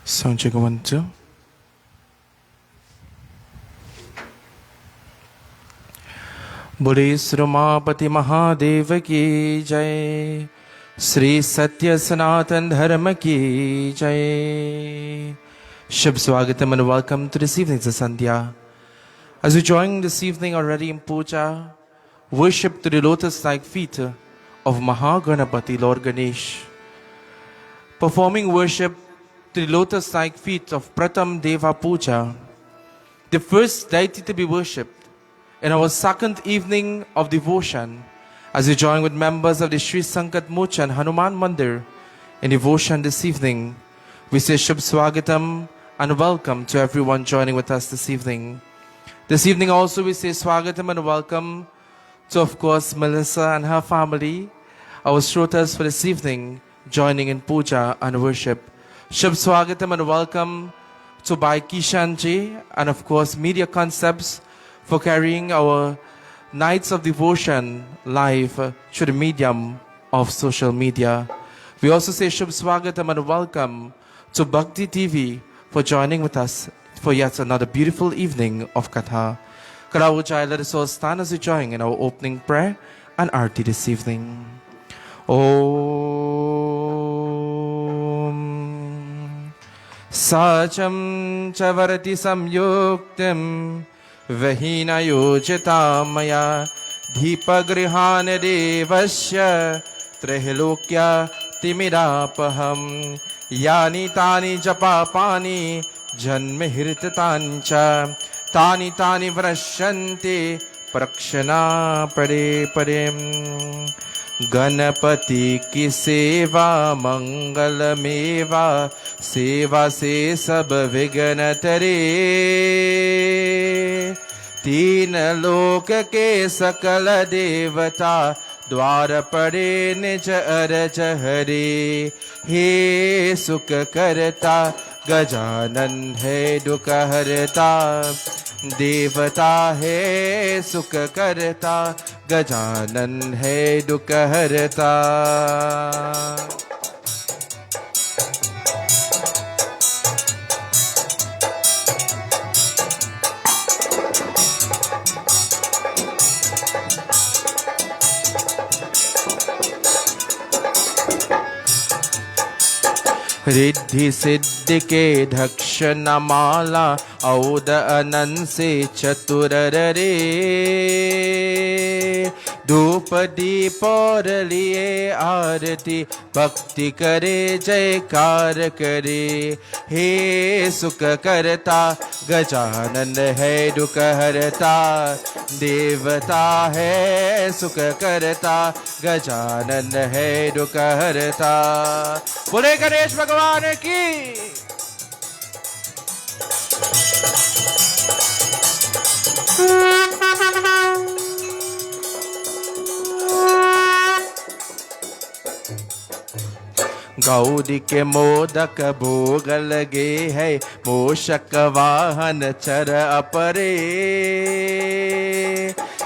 Sound check 1 2. बोले श्रीमापति महादेव की जय, श्री सत्य सनातन धर्म की जय. Shubh Swagatam and welcome to this evening's Sandhya. As we join this evening already in puja, worship to the lotus-like feet of Mahaganapati Lord Ganesh. Performing worship to the lotus-like feet of Pratham Deva Puja, the first deity to be worshipped in our second evening of devotion, as we join with members of the Sri Sankat Mochan Hanuman Mandir in devotion this evening, we say Shubh Swagatam and welcome to everyone joining with us this evening. This evening also we say Swagatam and welcome to, of course, Melissa and her family, our shrotas for this evening, joining in puja and worship. Shubh Swagatam and welcome to Bhai Kishan ji and, of course, Media Concepts for carrying our nights of devotion live through the medium of social media. We also say Shubh Swagatam and welcome to Bhakti TV for joining with us for yet another beautiful evening of Katha. Karawujai, let us all stand as we join in our opening prayer and Aarti this evening. Om Sacham Chavarati Samyuktim Vahina Yojita Maya Deepagrihan Devasya Trihilokya Timirapaham Yani Tani Japa Pani Janme Hirtatancha Tani Tani Vrashanti Prakshana Pare Parem Ganapati ki seva mangal meva seva se sab vigna tare तीन लोक के सकल देवता द्वार पड़े निज अरज हरे हे सुख करता गजानन है दुख हरता देवता है सुख करता गजानन है दुख हरता. रिद्धि सिद्धि के धक्ष नमाला औद अनन से चतुर रे धूप दीप और लिए आरती भक्ति करे जयकार करे हे सुख करता गजानन है दुख हरता देवता है सुख करता गजानन है दुख हरता. बोले गणेश भगवान की. गौरी के मोदक भोग लगे है मोषक वाहन चर अपरे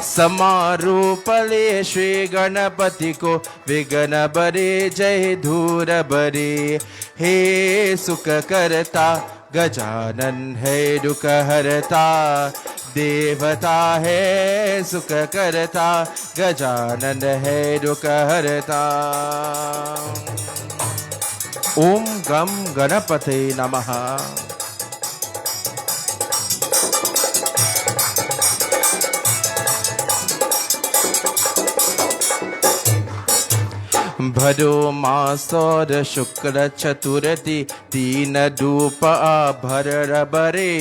समारूप ले श्री गणपति को विघ्न बरे जय धूर बरे हे सुख करता गजानन है दुख हरता देवता है सुख करता गजानन है दुख हरता. ओम गम गणपते नमः. भदो मासौर शुक्ल चतुर्थी तीन धूप आभर बरे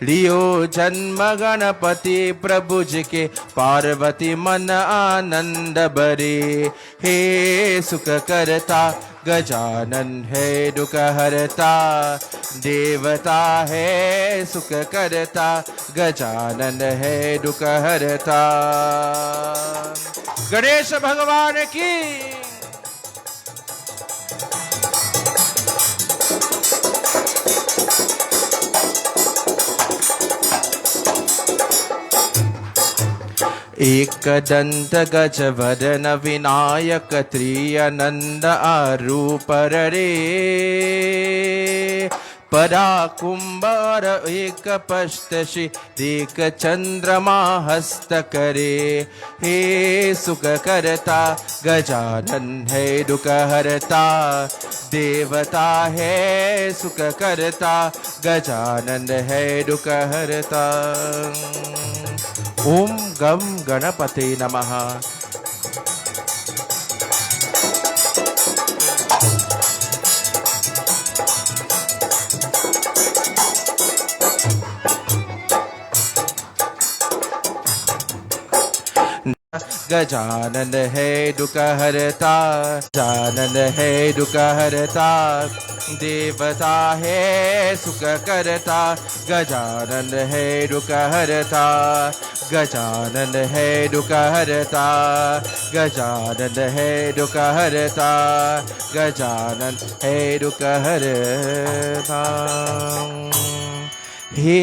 लियो जन्म गणपति प्रभु जी के पार्वती मन आनंद बरे हे सुख करता गजानन है दुख हरता देवता है सुख करता गजानन है दुख हरता. गणेश भगवान की. एकदंत गजवदन विनायक त्रियनंद आरूप रे पराकुंभार एक पश्तशि देख चंद्रमा हस्त करे हे सुख करता गजानन है दुख हरता देवता है सुख करता गजानन है दुख हरता। ओम गम गणपते नमः। गजानन है दुख हरता गजानन है दुख हरता देवता है सुख करता गजानन है दुख हरता गजानन है दुख हरता गजानन है दुख हरता गजानन है दुख हरता। हे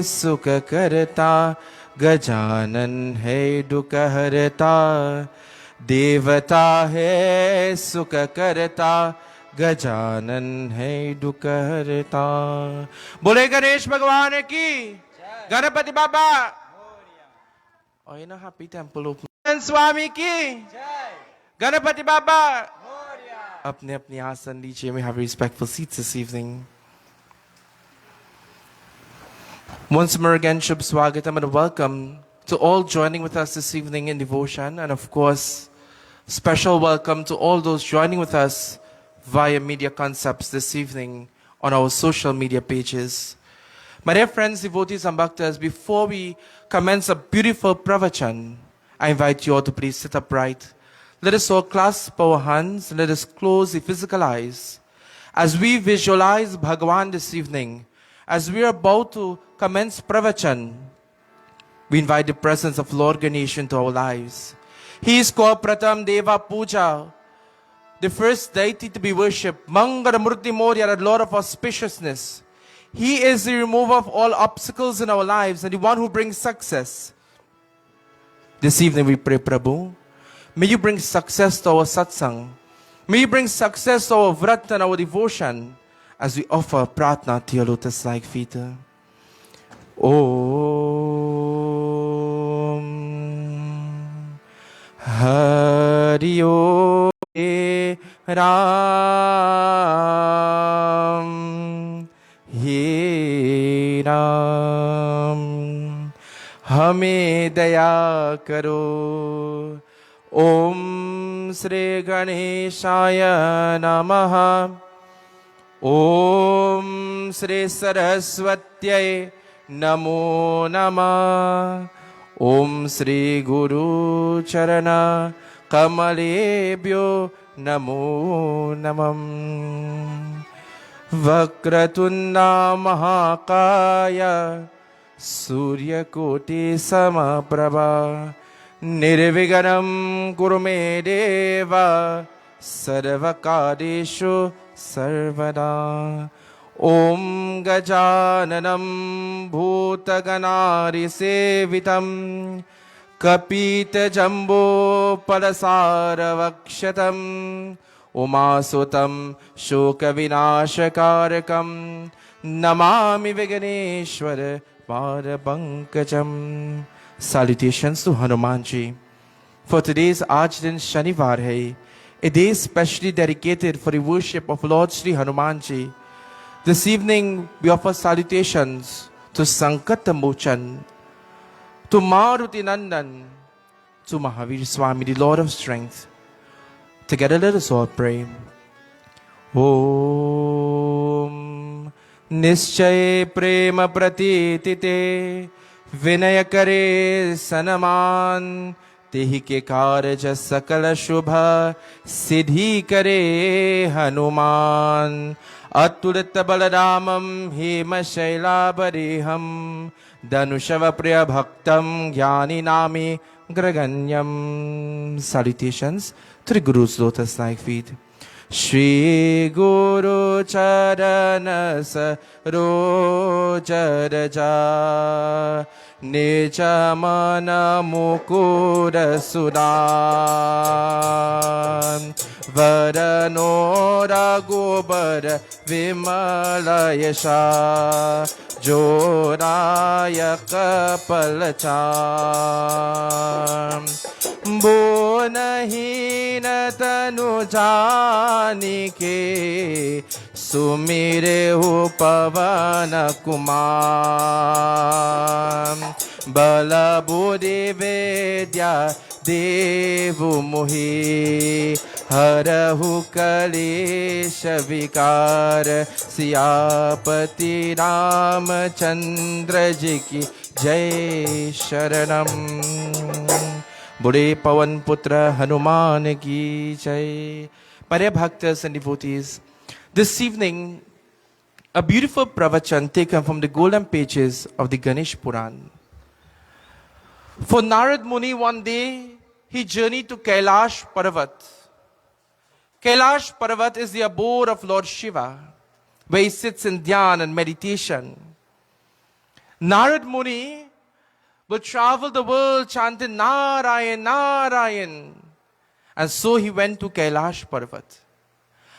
सुख करता गजानन है दुख हरता देवता है सुख करता गजानन है दुख हरता। बोले गणेश भगवान की गणपति बाबा और इन हैप्पी टेंपल ओपन स्वामी की गणपति बाबा। अपने अपने आसन लीजिए। में have respectful seats this evening. Once more again, Shubh Swagatam and welcome to all joining with us this evening in devotion, and of course, special welcome to all those joining with us via media concepts this evening on our social media pages. My dear friends, devotees and bhaktas, before we commence a beautiful pravachan, I invite you all to please sit upright. Let us all clasp our hands, let us close the physical eyes as we visualize Bhagavan this evening. As we are about to commence pravachan, we invite the presence of Lord Ganesha into our lives. He is called Pratham Deva Puja, the first deity to be worshipped, Mangala Murti Moria, the Lord of auspiciousness. He is the remover of all obstacles in our lives and the one who brings success. This evening we pray, Prabhu, may you bring success to our satsang. May you bring success to our vrat and our devotion as we offer pratna to your lotus-like feet. Om Hari Om Ram He Ram हमें दया करो। ओम श्री गणेशाय नमः। ओम श्री सरस्वत्यै नमो नमः। ओम श्री गुरु चरण कमलेभ्यो नमो नमः। वक्रतुंडा महाकाय सूर्यकोटि समप्रभा निर्विघ्नं कुरु मे देव सर्वकार्येषु सर्वदा। ओम गजाननं भूतगणारिसेवितं कपितजम्बूफलसारभक्षितम् उमासुतं शोकविनाशकारकं Namami Vighneshwar पारपंकजम। Salutations to Hanuman ji. For today's Aaj Din Shanivar hai, a day specially dedicated for the worship of Lord Sri Hanuman ji. This evening we offer salutations to Sankata Mochan, to Maruti Nandan, to Mahavir Swami, the Lord of Strength. Together let us all pray. Om Nischay Prema Pratitite विनय करे सनमान तेहि के कारज सकल शुभ सिद्धि करे हनुमान। अतुलित बलरामं हेम शैलाबरेहं धनुषव प्रिय भक्तं ज्ञानी नामे ग्रगण्यम। Salutations to the Guru's lotus-like feet. Shri Guru Charana Saroja Raja Nija Mana Mukura Sudan Varanora Gobara Vimala Yasha Joraya Kapalacham Bonahin Tanu Janike Sumire Pavana Kumar Bala Buddhi Vedya Devu Mohi Harahu Kalesha Vikar Siyapati Ramachandra Ji ki Jai Sharanam Bure Pawan Putra Hanuman ki Jai. My dear bhaktas and devotees, this evening a beautiful pravachan taken from the golden pages of the Ganesh Puran. For Narada Muni, one day he journeyed to Kailash Parvat. Kailash Parvat is the abode of Lord Shiva, where he sits in dhyan and meditation. Narada Muni would travel the world chanting Narayan, Narayan. And so he went to Kailash Parvat.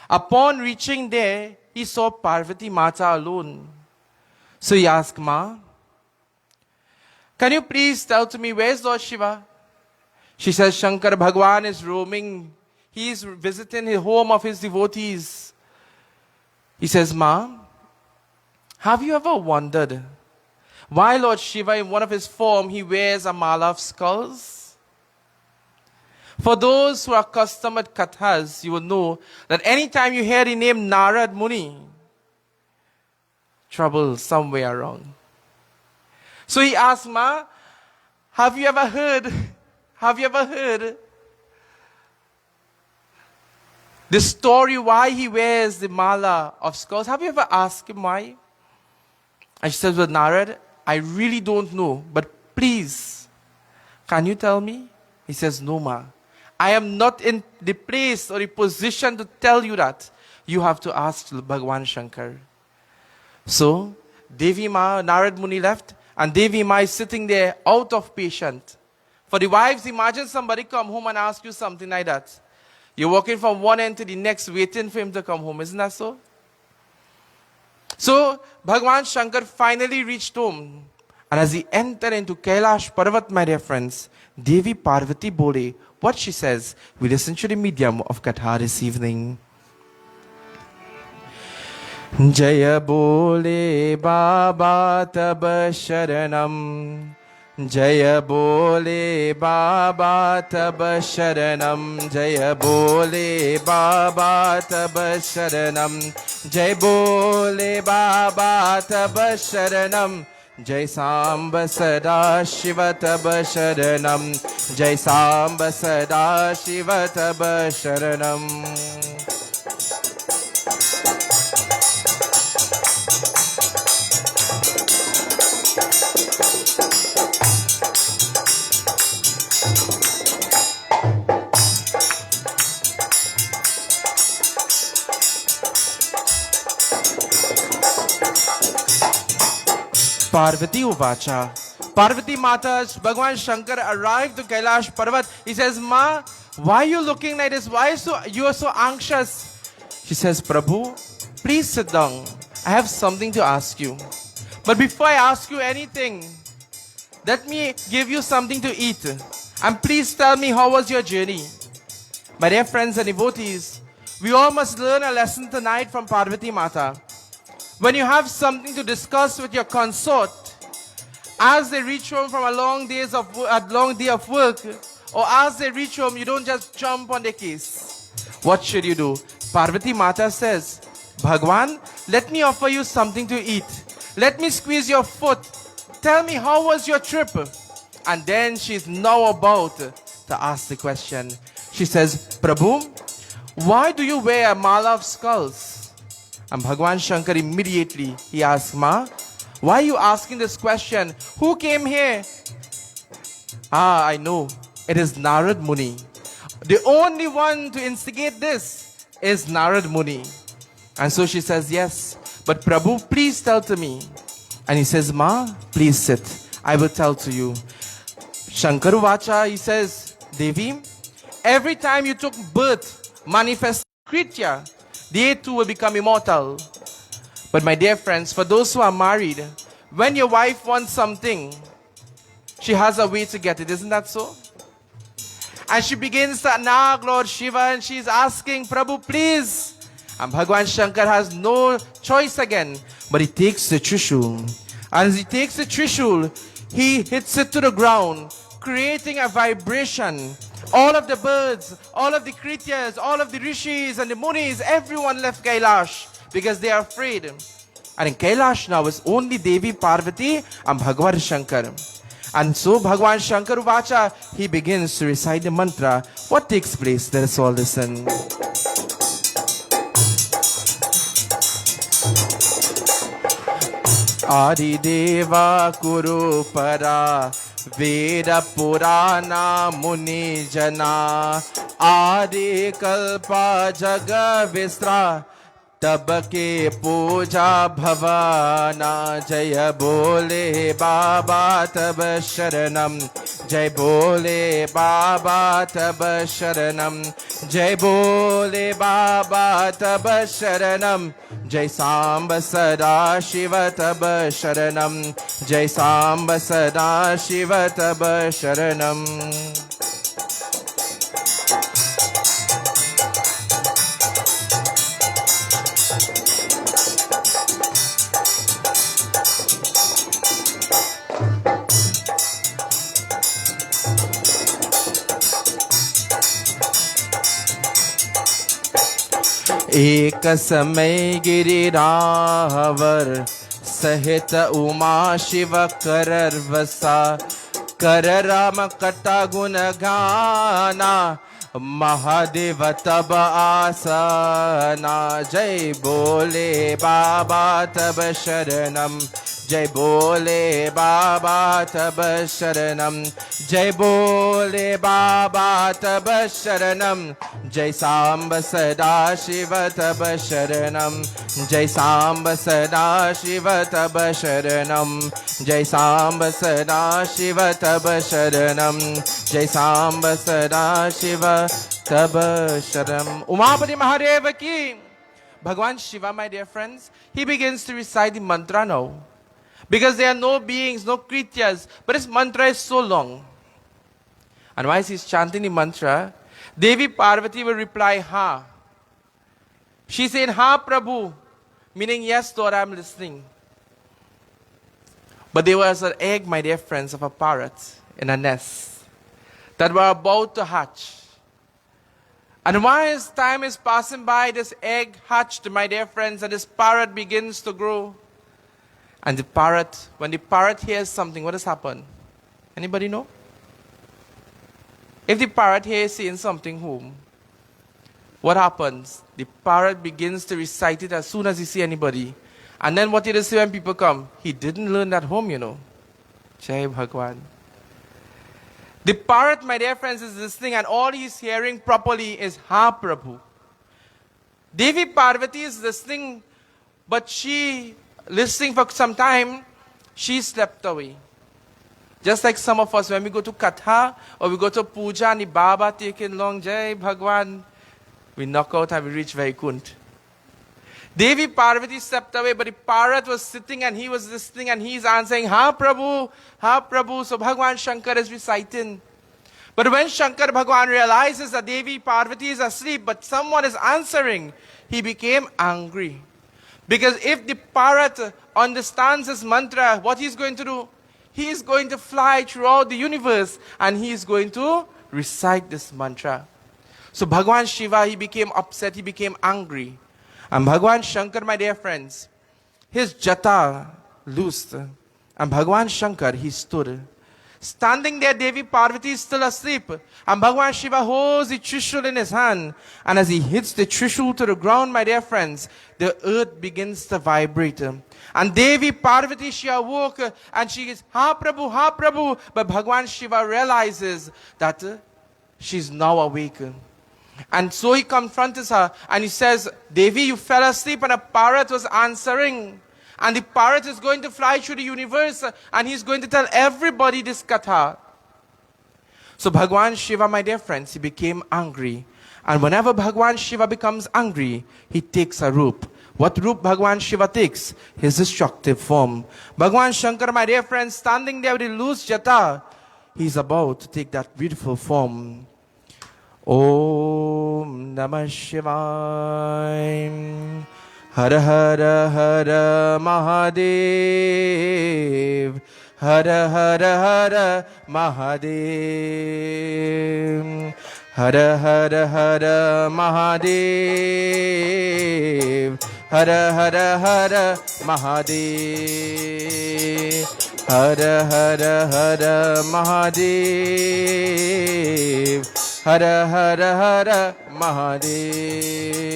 Upon reaching there, he saw Parvati Mata alone. So he asked, Ma, can you please tell to me where's Lord Shiva? She says, Shankar Bhagwan is roaming. He is visiting the home of his devotees. He says, Ma, have you ever wondered why Lord Shiva, in one of his form, he wears a mala of skulls? For those who are accustomed at kathas, you will know that anytime you hear the name Narada Muni, trouble somewhere around. So he asked, Ma, have you ever heard the story why he wears the mala of skulls? Have you ever asked him why? And she says, well, Narad, I really don't know, but please, can you tell me? He says, no, Ma. I am not in the place or the position to tell you that. You have to ask Bhagwan Shankar. So, Devi Ma, Narad Muni left, and Devi Ma is sitting there out of patience. For the wives, imagine somebody come home and ask you something like that. You're walking from one end to the next, waiting for him to come home. Isn't that so? So, Bhagwan Shankar finally reached home. And as he entered into Kailash Parvat, my dear friends, Devi Parvati Bole, what she says, we listen to the medium of Katha this evening. Jaya Bole Baba Taba Sharanam Jaya Bole Baba Taba Sharanam Jaya Bole Baba Taba Sharanam Jai Bole Baba Taba Sharanam Jai Samba Sada Shiva Taba Sharanam Jai Samba Sada Shiva Taba Sharanam. Parvati Uvacha. Parvati Mata, Bhagwan Shankar arrived to Kailash Parvat. He says, Ma, why are you looking like this? Why you are so anxious? She says, Prabhu, please sit down. I have something to ask you. But before I ask you anything, let me give you something to eat. And please tell me, how was your journey? My dear friends and devotees, we all must learn a lesson tonight from Parvati Mata. When you have something to discuss with your consort, as they reach home from a long day of work, or as they reach home, you don't just jump on their case. What should you do? Parvati Mata says, Bhagwan, let me offer you something to eat. Let me squeeze your foot. Tell me, how was your trip? And then she's now about to ask the question. She says, Prabhu, why do you wear a mala of skulls? And Bhagwan Shankar immediately, he asks, Ma, why are you asking this question? Who came here? I know. It is Narada Muni. The only one to instigate this. is Narada Muni. And so she says, yes, but Prabhu, please tell to me. And he says, Ma, please sit. I will tell to you. Shankaru Vacha, he says, Devi, every time you took birth, manifest Kritya, they too will become immortal. But my dear friends, for those who are married, when your wife wants something, she has a way to get it, isn't that so? And she begins to nag Lord Shiva and she's asking, Prabhu, please. And Bhagwan Shankar has no choice again, but he takes the Trishul. And as he takes the Trishul, he hits it to the ground, creating a vibration. All of the birds, all of the Krityas, all of the Rishis and the Munis, everyone left Kailash because they are afraid. And in Kailash now is only Devi Parvati and Bhagwan Shankar. And so Bhagwan Shankar Vacha, he begins to recite the mantra. What takes place? Let us all listen. Adi Deva Kuru Para Veda Purana Muni Jana Adi Kalpa Jaga Vistra तब के पूजा भवाना जय बोले बाबा तब शरणम जय बोले बाबा तब शरणम जय बोले बाबा तब शरणम जय सांब सदा शिव तब शरणम जय सांब सदा शिव तब शरणम एक समय गिरिरावर सहित उमा शिव करर वसा कर राम कटा गुण गाना महादेव तब आसना जय बोले बाबा तब शरणम जय बोले बाबा तब शरणम जय बोले बाबा तब शरणम जय सांब सदा शिव तब शरणम जय सांब सदा शिव तब शरणम जय सांब सदा शिव तब शरणम जय सांब सदा शिव तब शरणम उमापति महादेव की Bhagwan Shiva, my dear friends, he begins to recite the mantra now. Because there are no beings, no krityas, but his mantra is so long. And while he's chanting the mantra, Devi Parvati will reply, Ha. She said, Ha Prabhu, meaning yes Lord, I'm listening. But there was an egg, my dear friends, of a parrot in a nest that were about to hatch. And while time is passing by, this egg hatched, my dear friends, and this parrot begins to grow. And the parrot, when the parrot hears something, what has happened? Anybody know? If the parrot hears saying something home, what happens? The parrot begins to recite it as soon as he sees anybody. And then what did he say when people come? He didn't learn that home, you know. Jai Bhagwan. The parrot, my dear friends, is listening and all he's hearing properly is Ha Prabhu. Devi Parvati is listening, but she, listening for some time, she slept away. Just like some of us, when we go to Katha or we go to Puja and the Baba taking long, Jai Bhagwan, we knock out and we reach Vaikunt. Devi Parvati stepped away, but the parrot was sitting and he was listening and he's answering, Ha Prabhu, Ha Prabhu. So Bhagwan Shankar is reciting. But when Shankar Bhagwan realizes that Devi Parvati is asleep, but someone is answering, he became angry. Because if the parrot understands his mantra, what he's going to do? He is going to fly throughout the universe and he is going to recite this mantra. So Bhagwan Shiva, he became upset, he became angry. And Bhagwan Shankar, my dear friends, his jata loosed. And Bhagwan Shankar, he stood. Standing there, Devi Parvati is still asleep. And Bhagwan Shiva holds the Trishul in his hand. And as he hits the Trishul to the ground, my dear friends, the earth begins to vibrate. And Devi Parvati, she awoke and she is, Ha Prabhu, Ha Prabhu. But Bhagwan Shiva realizes that she's now awake. And so he confronts her and he says, Devi, you fell asleep and a parrot was answering. And the parrot is going to fly through the universe and he's going to tell everybody this katha. So Bhagwan Shiva, my dear friends, he became angry. And whenever Bhagwan Shiva becomes angry, he takes a roop. What roop Bhagwan Shiva takes? His destructive form. Bhagwan Shankar, my dear friends, standing there with a loose jata, he's about to take that beautiful form. Om Namah Shivaya. Hara Hara Hara Mahadev. Hara Hara Hara Mahadev. Hara Hara Hara Mahadev. Hara Hara Hara Mahadev. Hara Hara Hara Mahadev. Hara Hara Hara Mahadev.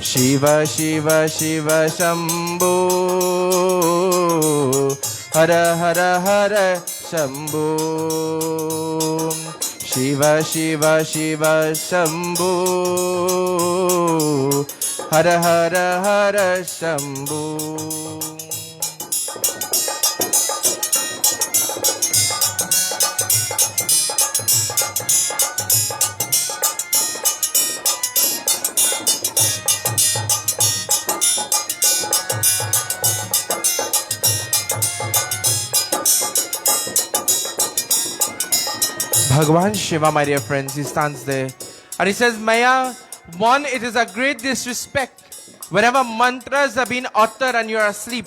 Shiva Shiva Shiva Shambho. Hara Hara Hara Shambho. Shiva Shiva Shiva Shambho. Hara Hara Hara Shambho. Bhagwan Shiva, my dear friends, he stands there and he says, Maya, one, it is a great disrespect whenever mantras are being uttered and you are asleep.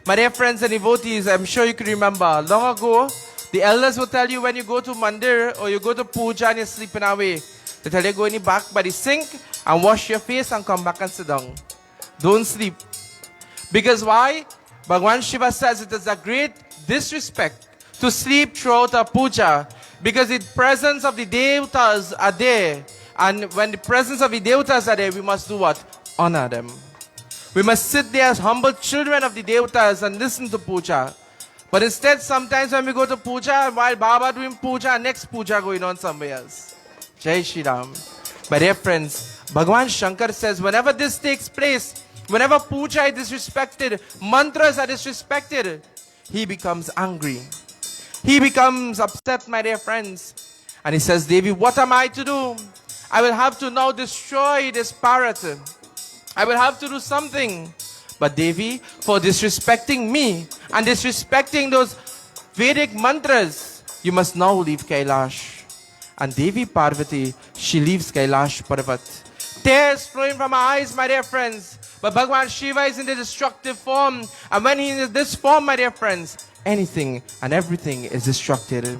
My dear friends and devotees, I'm sure you can remember, long ago, the elders will tell you when you go to mandir or you go to puja and you're sleeping away, they tell you go in the back by the sink and wash your face and come back and sit down. Don't sleep. Because why? Bhagwan Shiva says it is a great disrespect to sleep throughout a puja, because the presence of the devatas are there, and when the presence of the devatas are there, we must do what? Honor them. We must sit there as humble children of the devatas and listen to puja. But instead, sometimes when we go to puja, while Baba doing puja, next puja going on somewhere else. Jai Shri Ram. My dear friends, Bhagwan Shankar says whenever this takes place, whenever puja is disrespected, mantras are disrespected, he becomes angry. He becomes upset, my dear friends. And he says, Devi, what am I to do? I will have to now destroy this parrot. I will have to do something. But Devi, for disrespecting me and disrespecting those Vedic mantras, you must now leave Kailash. And Devi Parvati, she leaves Kailash Parvat. Tears flowing from her eyes, my dear friends. But Bhagwan Shiva is in the destructive form. And when he is in this form, my dear friends, anything and everything is destructed.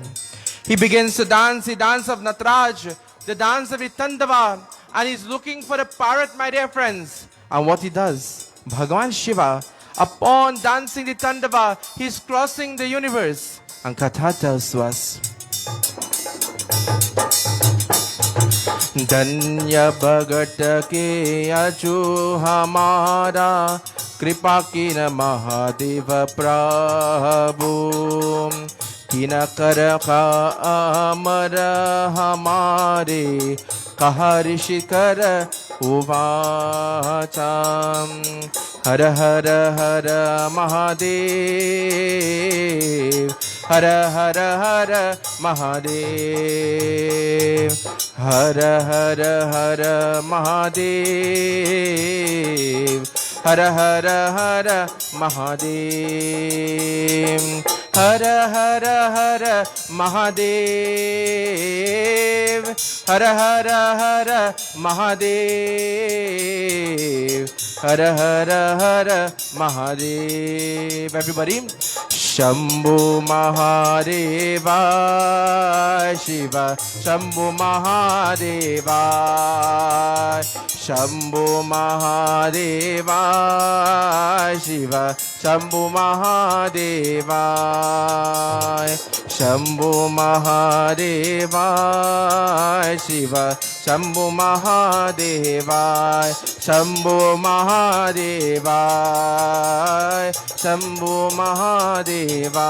He begins to dance the dance of Nataraj, the dance of the Tandava, and he's looking for the parrot, my dear friends. And what he does, Bhagwan Shiva, upon dancing the Tandava, he's crossing the universe. And Katha tells to us, Danya Bhagat ke achu hamara Kripa kina Mahadeva Prabhu Kina karakha amara hamare Kaha rishikara uvacham Hara Hara Hara Mahadev Hara Hara Hara Mahadev Hara Hara Hara Mahadev Hara Hara Hara Mahadev Hara Hara Hara Mahadev Hara Hara Hara Mahadev Hara Hara Hara Mahadev. Everybody, Shambhu Mahadeva Shiva Shambhu Mahadeva Shambhu Mahadeva Shiva Shambhu Mahadeva Shambhu Mahadeva Shiva Shambhu Mahadeva Shambhu Mahadeva Shambhu Mahadeva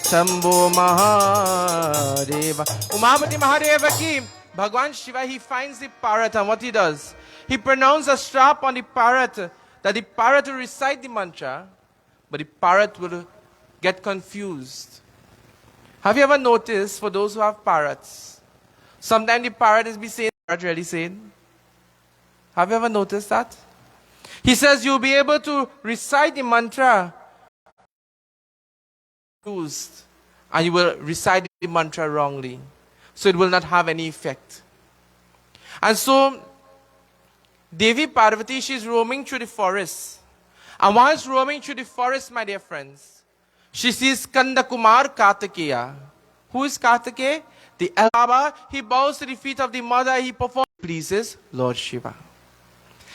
Shambhu Mahadeva Umapati Mahadeva ki Bhagwan Shiva, he finds the parrot, and what he does, he pronounces a strap on the parrot, that the parrot will recite the mantra, but the parrot will get confused. Have you ever noticed, for those who have parrots, sometimes the parrot is saying, parrot really saying? Have you ever noticed that? He says you'll be able to recite the mantra, and you will recite the mantra wrongly. So it will not have any effect. And so, Devi Parvati, she's roaming through the forest. And whilst roaming through the forest, my dear friends, she sees Kanda Kumar Kartikeya. Who is Kartikeya? The El Baba. He bows to the feet of the mother. He performs, pleases Lord Shiva.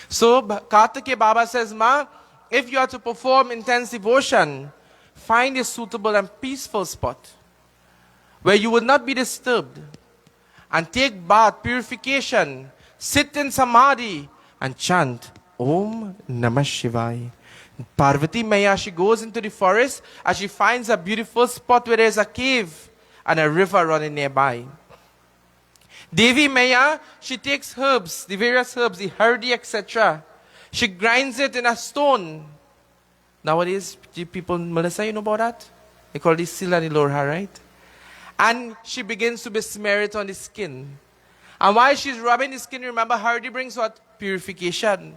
So, Kartikeya Baba says, Ma, if you are to perform intense devotion, find a suitable and peaceful spot where you will not be disturbed, and take bath, purification, sit in samadhi, and chant Om Namah Shivaya. Parvati Maya, she goes into the forest, and she finds a beautiful spot where there is a cave and a river running nearby. Devi Maya, she takes herbs, the various herbs, the hardi, etc. She grinds it in a stone. Nowadays, people, Melissa, you know about that? They call this sila ni lorha, right? And she begins to besmear it on the skin. And while she's rubbing the skin, remember, hardi brings what? Purification.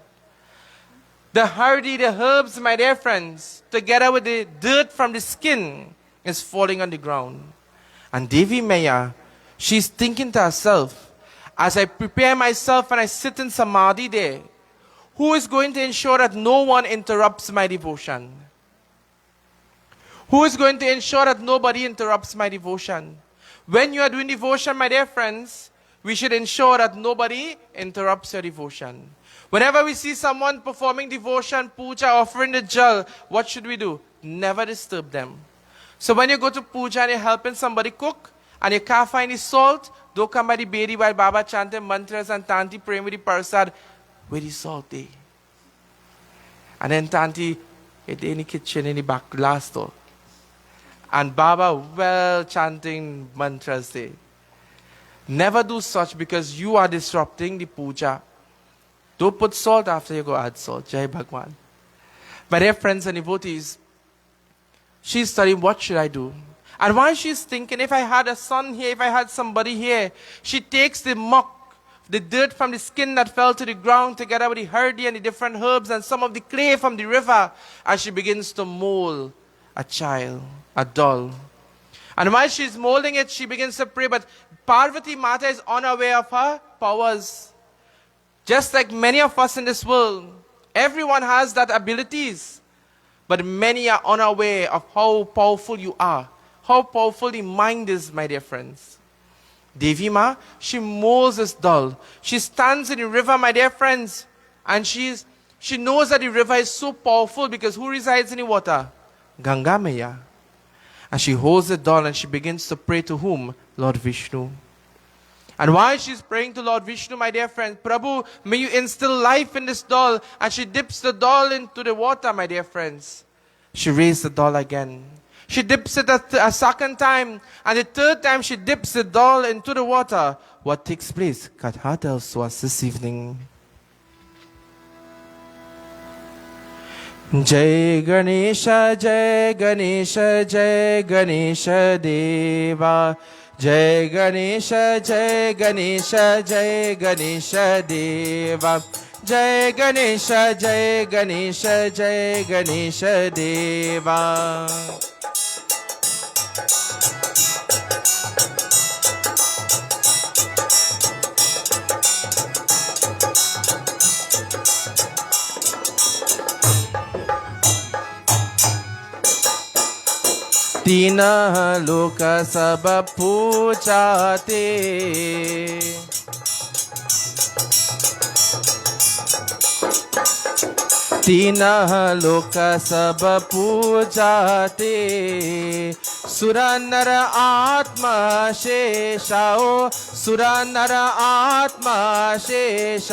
The hardi, the herbs, my dear friends, together with the dirt from the skin, is falling on the ground. And Devi Maya, she's thinking to herself, as I prepare myself and I sit in samadhi there, who is going to ensure that no one interrupts my devotion? Who is going to ensure that nobody interrupts my devotion? When you are doing devotion, my dear friends, we should ensure that nobody interrupts your devotion. Whenever we see someone performing devotion, puja, offering the jal, what should we do? Never disturb them. So when you go to puja and you're helping somebody cook, and you can't find the salt, don't come by the bedi while Baba chanting mantras and Tanti praying with the Parsad, where the salt is. And then Tanti, it's in the kitchen, in the back glass door. And Baba well chanting mantras there. Never do such, because you are disrupting the puja. Don't put salt after you go add salt. Jai Bhagwan. My dear friends and devotees, she's studying, what should I do? And while she's thinking, if I had a son here, if I had somebody here, she takes the muck, the dirt from the skin that fell to the ground, together with the hardi and the different herbs and some of the clay from the river, and she begins to mold a child, a doll. And while she's molding it, she begins to pray, but Parvati Mata is unaware of her powers. Just like many of us in this world, everyone has that abilities, but many are unaware of how powerful you are, how powerful the mind is, my dear friends. Devi Ma, she molds this doll. She stands in the river, my dear friends, and she knows that the river is so powerful, because who resides in the water? Ganga Maya. And she holds the doll and she begins to pray to whom? Lord Vishnu. And while she's praying to Lord Vishnu, my dear friend, Prabhu, may you instill life in this doll. And she dips the doll into the water, my dear friends. She raised the doll again. She dips it a second time. And the third time she dips the doll into the water. What takes place? Katha tells us this evening. Jai Ganesha, Jai Ganesha, Jai Ganesha Deva. Jai Ganesha, Jai Ganesha, Jai Ganesha Deva. Jai Ganesha, Jai Ganesha, Jai Ganesha Deva. तीन लोक सब पूजाते तीन लोक सब पूजाते सुर नर आत्मा शेषाओ सुर नर आत्मा शेष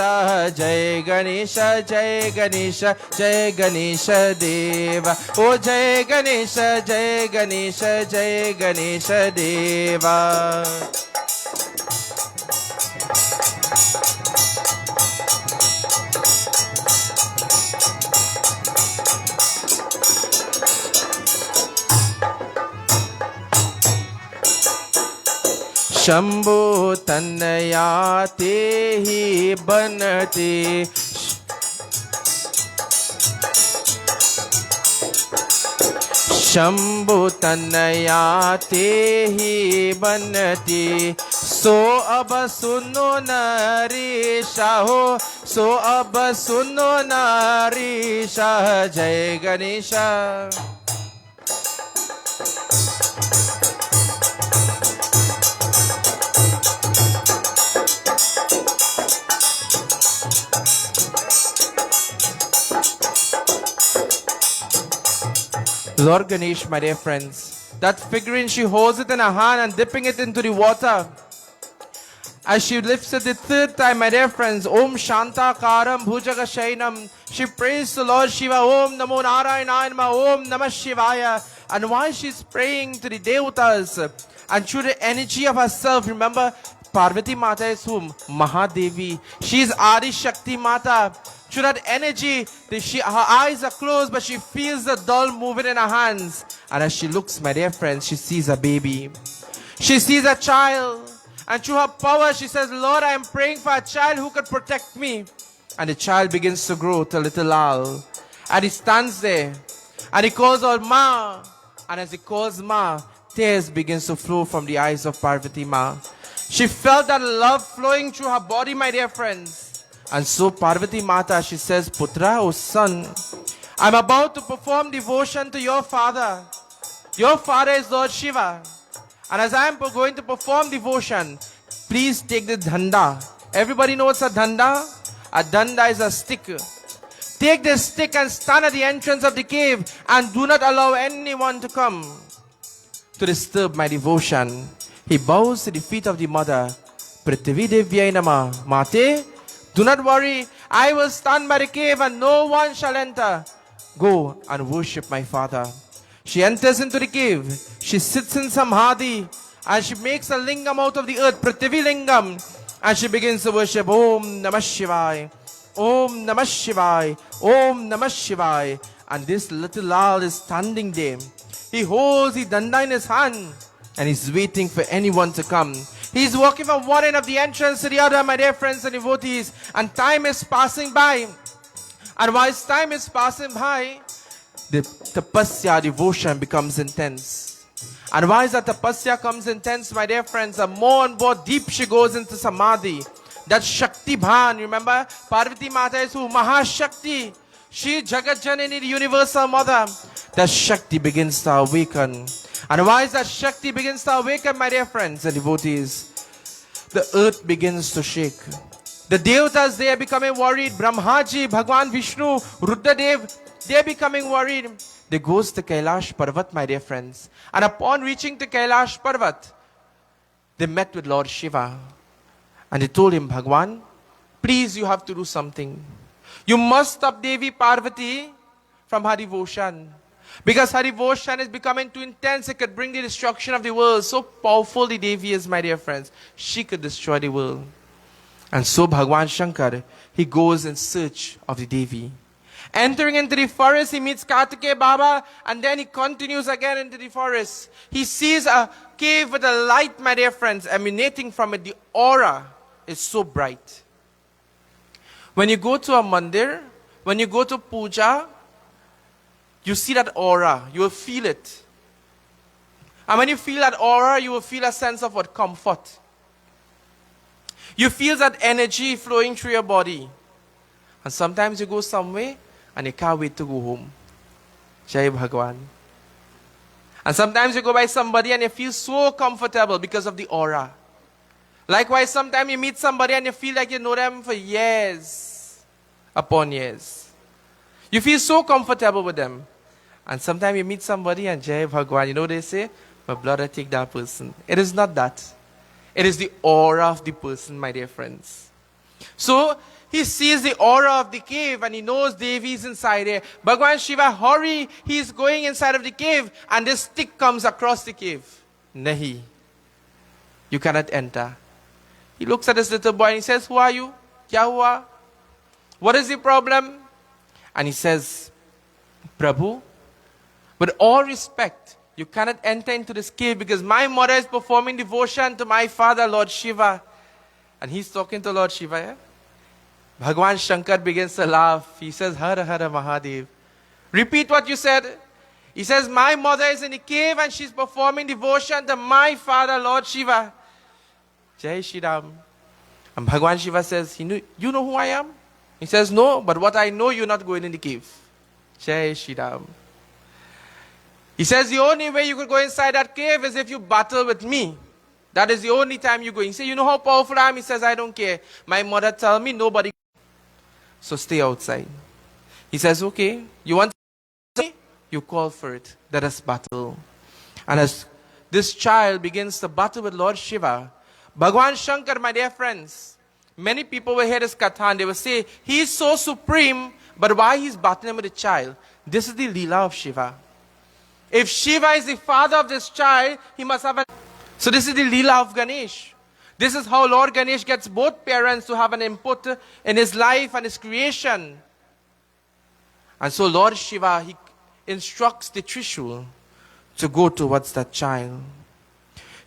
जय गणेश जय गणेश जय गणेश देव ओ जय गणेश जय गणेश जय गणेश देवा शंभो तनया ते ही बनते शंभो तनया ते ही बनते सो अब सुनो नरीशा हो सो अब सुनो नरीशा जय Ganesh Lord Ganesh, my dear friends, that figurine, she holds it in her hand and dipping it into the water. As she lifts it the third time, my dear friends, Om Shanta Karam Bhujaga Shainam, she prays to Lord Shiva, Om Namo Narayana Om Namah Shivaya. And while she's praying to the Devatas, and through the energy of herself, remember, Parvati Mata is whom? Mahadevi. She is Adi Shakti Mata. Through that energy, her eyes are closed, but she feels the doll moving in her hands. And as she looks, my dear friends, she sees a baby. She sees a child. And through her power, she says, Lord, I am praying for a child who could protect me. And the child begins to grow to little Lal. And he stands there. And he calls out, Ma. And as he calls Ma, tears begins to flow from the eyes of Parvati Ma. She felt that love flowing through her body, my dear friends. And so Parvati Mata, she says, Putra, O son, I'm about to perform devotion to your father. Your father is Lord Shiva. And as I am going to perform devotion, please take the dhanda. Everybody knows a dhanda? A dhanda is a stick. Take this stick and stand at the entrance of the cave and do not allow anyone to come to disturb my devotion. He bows to the feet of the mother. Prithvi Devyai Nama. Mate, do not worry. I will stand by the cave and no one shall enter. Go and worship my father. She enters into the cave. She sits in samadhi and she makes a lingam out of the earth, Prithvi Lingam. And she begins to worship Om Namah Shivaya. Om Namah Shivaya. Om Namah Shivaya. And this little Lal is standing there. He holds the danda in his hand and he's waiting for anyone to come. He's walking from one end of the entrance to the other, my dear friends and devotees. And time is passing by. And whilst time is passing by, the tapasya, devotion becomes intense. And whilst that tapasya comes intense, my dear friends, the more and more deep she goes into samadhi. That Shakti Bhan, remember, Parvati Mata is who? Mahashakti. She Jagat Janani, the universal mother. That Shakti begins to awaken. And whilst that Shakti begins to awaken, my dear friends and devotees, the earth begins to shake. The Devatas, they are becoming worried. Brahmaji, Bhagwan Vishnu, Rudradev, they are becoming worried. They goes to Kailash Parvat, my dear friends. And upon reaching to Kailash Parvat, they met with Lord Shiva. And they told him, Bhagwan, please you have to do something. You must stop Devi Parvati from her devotion. Because her devotion is becoming too intense, it could bring the destruction of the world. So powerful the Devi is, my dear friends. She could destroy the world. And so Bhagwan Shankar, he goes in search of the Devi. Entering into the forest, he meets Kartikeya Baba, and then he continues again into the forest. He sees a cave with a light, my dear friends, emanating from it. The aura is so bright. When you go to a mandir, when you go to puja, you see that aura, you will feel it. And when you feel that aura, you will feel a sense of what? Comfort. You feel that energy flowing through your body. And sometimes you go somewhere and you can't wait to go home. Jai Bhagwan. And sometimes you go by somebody and you feel so comfortable because of the aura. Likewise, sometimes you meet somebody and you feel like you know them for years upon years. You feel so comfortable with them. And sometimes you meet somebody and Jai Bhagwan, you know they say, my blood, I take that person. It is not that. It is the aura of the person, my dear friends. So, he sees the aura of the cave and he knows Devi is inside there. Bhagwan Shiva, hurry, he is going inside of the cave and this stick comes across the cave. Nahi, you cannot enter. He looks at this little boy and he says, who are you? Kya hua? What is the problem? And he says, Prabhu, with all respect, you cannot enter into this cave because my mother is performing devotion to my father, Lord Shiva. And he's talking to Lord Shiva, yeah? Bhagwan Shankar begins to laugh. He says, Hara Hara Mahadev. Repeat what you said. He says, my mother is in the cave and she's performing devotion to my father, Lord Shiva. Jai Shri Ram. And Bhagwan Shiva says, you know who I am? He says, no, but what I know, you're not going in the cave. Jai Shri Ram. He says, the only way you could go inside that cave is if you battle with me. That is the only time you go. He says, you know how powerful I am? He says, I don't care. My mother tells me nobody. So stay outside. He says, okay, you want to, you call for it. Let us battle. And as this child begins to battle with Lord Shiva, Bhagwan Shankar, my dear friends, many people will hear this katha and they will say, he is so supreme, but why he's battling with a child? This is the Leela of Shiva. If Shiva is the father of this child, he must have a... So this is the Leela of Ganesh. This is how Lord Ganesh gets both parents to have an input in his life and his creation. And so Lord Shiva, he instructs the Trishul to go towards that child.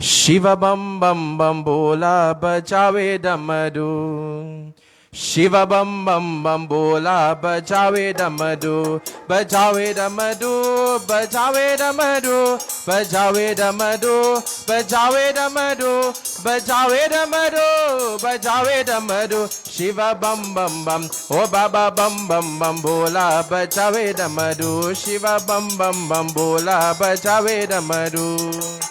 Shiva bam bam bam bola bajawe damadu. Shiva bam bam bam bola bajawe damadu. Bajawe damadu, bajawe damadu, bajawe damadu, bajawe damadu, bajawe damadu, bajawe damadu. Shiva bam bam bam, oh baba bam bam bam bola bajawe damadu. Shiva bam bam bam bola bajawe damadu.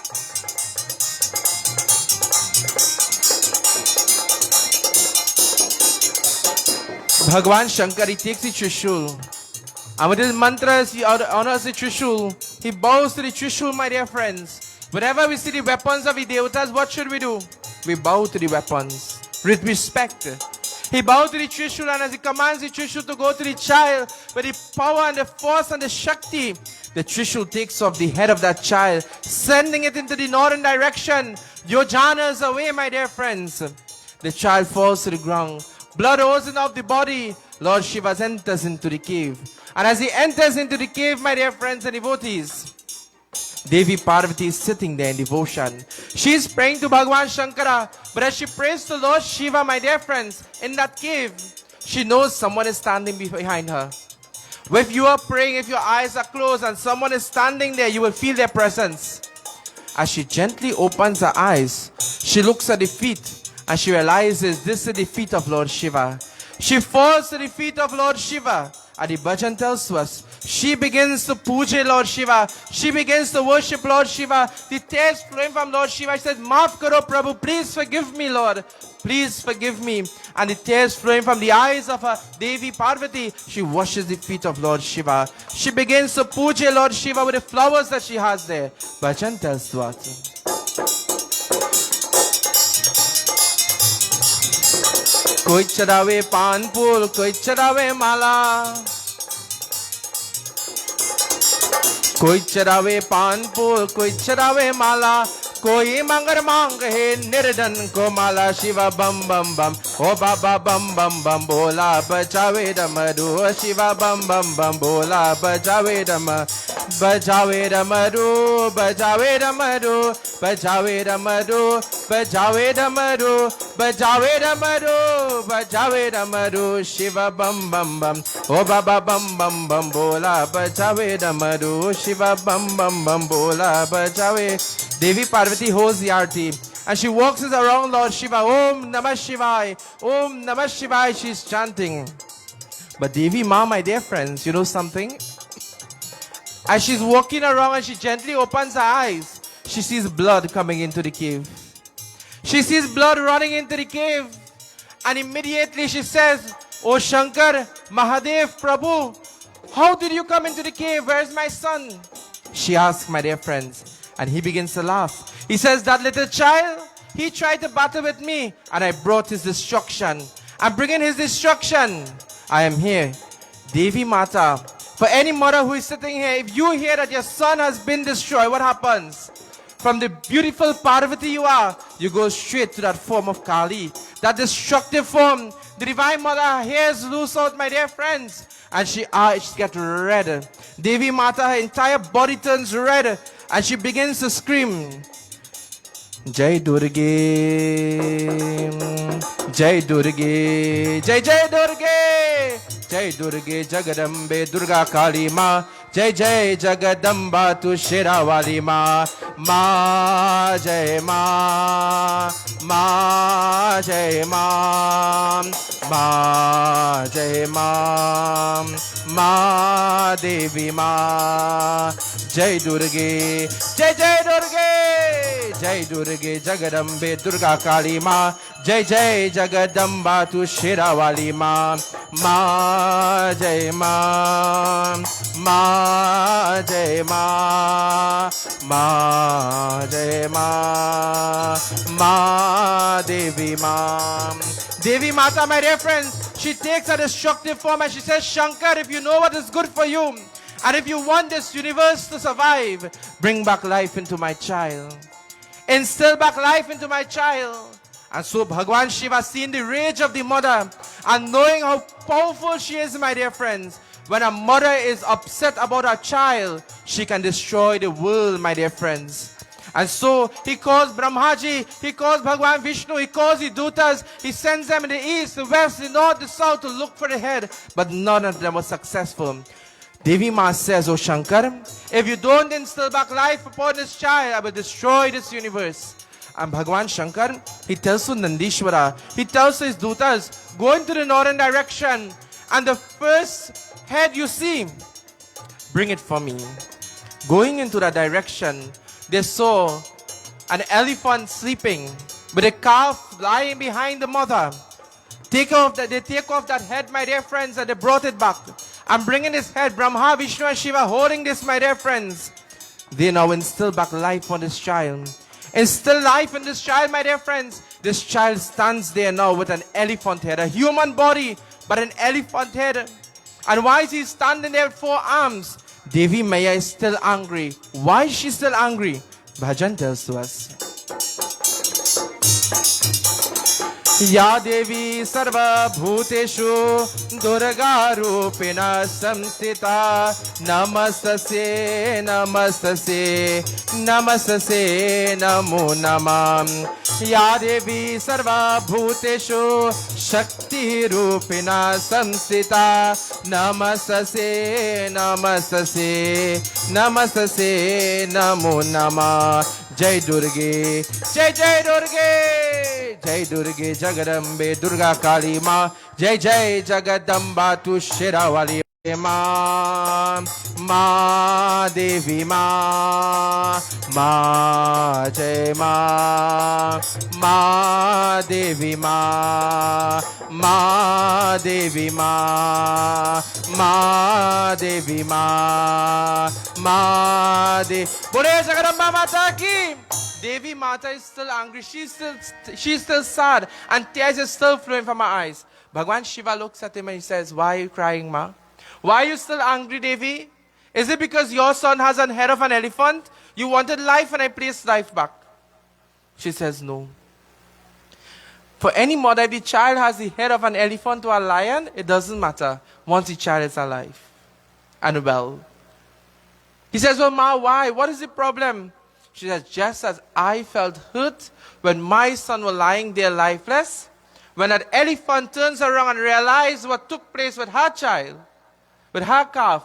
Bhagwan Shankar, he takes the Trishul. And with his mantras, he honors the Trishul. He bows to the Trishul, my dear friends. Whenever we see the weapons of the Devatas, what should we do? We bow to the weapons with respect. He bows to the Trishul, and as he commands the Trishul to go to the child, with the power and the force and the Shakti, the Trishul takes off the head of that child, sending it into the northern direction. Yojanas away, my dear friends. The child falls to the ground. Blood oozing off the body. Lord Shiva enters into the cave. And as he enters into the cave, my dear friends and devotees, Devi Parvati is sitting there in devotion. She is praying to Bhagwan Shankara. But as she prays to Lord Shiva, my dear friends, in that cave, she knows someone is standing behind her. If you are praying, if your eyes are closed and someone is standing there, you will feel their presence. As she gently opens her eyes, she looks at the feet. And she realizes this is the feet of Lord Shiva. She falls to the feet of Lord Shiva. And the bhajan tells to us, she begins to puja Lord Shiva. She begins to worship Lord Shiva. The tears flowing from Lord Shiva. She said, Maaf karo Prabhu, please forgive me, Lord. Please forgive me. And the tears flowing from the eyes of her Devi Parvati, she washes the feet of Lord Shiva. She begins to puja Lord Shiva with the flowers that she has there. Bhajan tells to us. कोई चढ़ावे पान फूल कोई चढ़ावे माला कोई चढ़ावे पान फूल कोई चढ़ावे माला कोई मंगर मांग है निर्धन को माला शिवा बम बम बम ओ बाबा बम बम बम बोला बचावे डमरू शिवा बम बम बम बोला बचावे डम बजावे डमरू बजावे डमरू बजावे डमरू बजावे डमरू बजावे डमरू बजावे डमरू शिवा बम बम बम ओ बाबा बम बम बम बोला बजावे डमरू शिवा बम बम बम बोला बजावे. Devi Parvati holds the Aarti and she walks around Lord Shiva. Om Namah Shivaya, Om Namah Shivaya, she's chanting. But Devi Ma, my dear friends, you know something? As she's walking around and she gently opens her eyes, she sees blood coming into the cave. She sees blood running into the cave. And immediately she says, O Shankar, Mahadev, Prabhu, how did you come into the cave? Where's my son? She asks, my dear friends, and he begins to laugh. He says, that little child, he tried to battle with me, and I brought his destruction. I'm bringing his destruction. I am here. Devi Mata, for any mother who is sitting here, if you hear that your son has been destroyed, what happens? From the beautiful Parvati you are, you go straight to that form of Kali, that destructive form. The Divine Mother, her hairs loose out, my dear friends, and she gets red. Devi Mata, her entire body turns red, and she begins to scream, Jai Durge, Jai Durge, Jai Jai Durge, Jai Durge, Jagadambe, Durga Kali Ma, Jai Jai Jagadamba tu Shirawali Ma, Ma Jai Ma, Ma Jai Ma, Ma Jai Ma, Ma Devi Ma, Jai Durge, Jai Jai Durge, Jai Durge, Jagadambe, Durga Kali Ma, Jai Jai Jagadamba tu Shirawali Ma, Ma Jai Ma, Ma Jai Ma, Ma Jai Ma, Ma Devi Ma. Devi Mata, my dear friends, she takes a destructive form and she says, Shankar, if you know what is good for you, and if you want this universe to survive, bring back life into my child. Instill back life into my child. And so Bhagwan Shiva, seeing the rage of the mother and knowing how powerful she is, my dear friends, when a mother is upset about her child, she can destroy the world, my dear friends. And so he calls Brahmaji, he calls Bhagwan Vishnu, he calls the Dutas, he sends them in the east, the west, the north, the south to look for the head, but none of them was successful. Devi Ma says, O Shankar, if you don't instill back life upon this child, I will destroy this universe. And Bhagwan Shankar, he tells to Nandishwara, he tells to his Dutas, go into the northern direction, and the first head you see, bring it for me. Going into that direction, they saw an elephant sleeping with a calf lying behind the mother. They take off that head, my dear friends, and they brought it back. I'm bringing this head, Brahma, Vishnu and Shiva holding this, my dear friends. They now instill back life on this child. Instill life in this child, my dear friends. This child stands there now with an elephant head, a human body, but an elephant head. And why is he standing there with 4 arms? Devi Maya is still angry. Why is she still angry? Bhajan tells to us. Ya Devi Sarva Bhuteshu Durga Rupina Samstita Namastasye Namastasye Namastasye Namo Namam Ya Devi Sarva Bhuteshu Shakti Rupina Samstita Namastasye Namastasye Namastasye Namo Namah Jai Durge Jai Jai Durge Jai Durge Jagadambe Durga Kali Ma Jai Jai Jagadamba tu Shirawali Ma Ma Devi Ma Ma Jai Ma Ma Devi Ma Ma Devi Ma Ma Devi Ma Ma Devi Bole Jagadamba Mata ki Devi Mata is still angry, she's still sad, and tears are still flowing from her eyes. Bhagwan Shiva looks at him and he says, why are you crying, Ma? Why are you still angry, Devi? Is it because your son has a head of an elephant? You wanted life and I placed life back. She says, no. For any mother, if the child has the head of an elephant or a lion, it doesn't matter once the child is alive and well. He says, well, Ma, why? What is the problem? She says, just as I felt hurt when my son was lying there lifeless, when that elephant turns around and realizes what took place with her child, with her calf,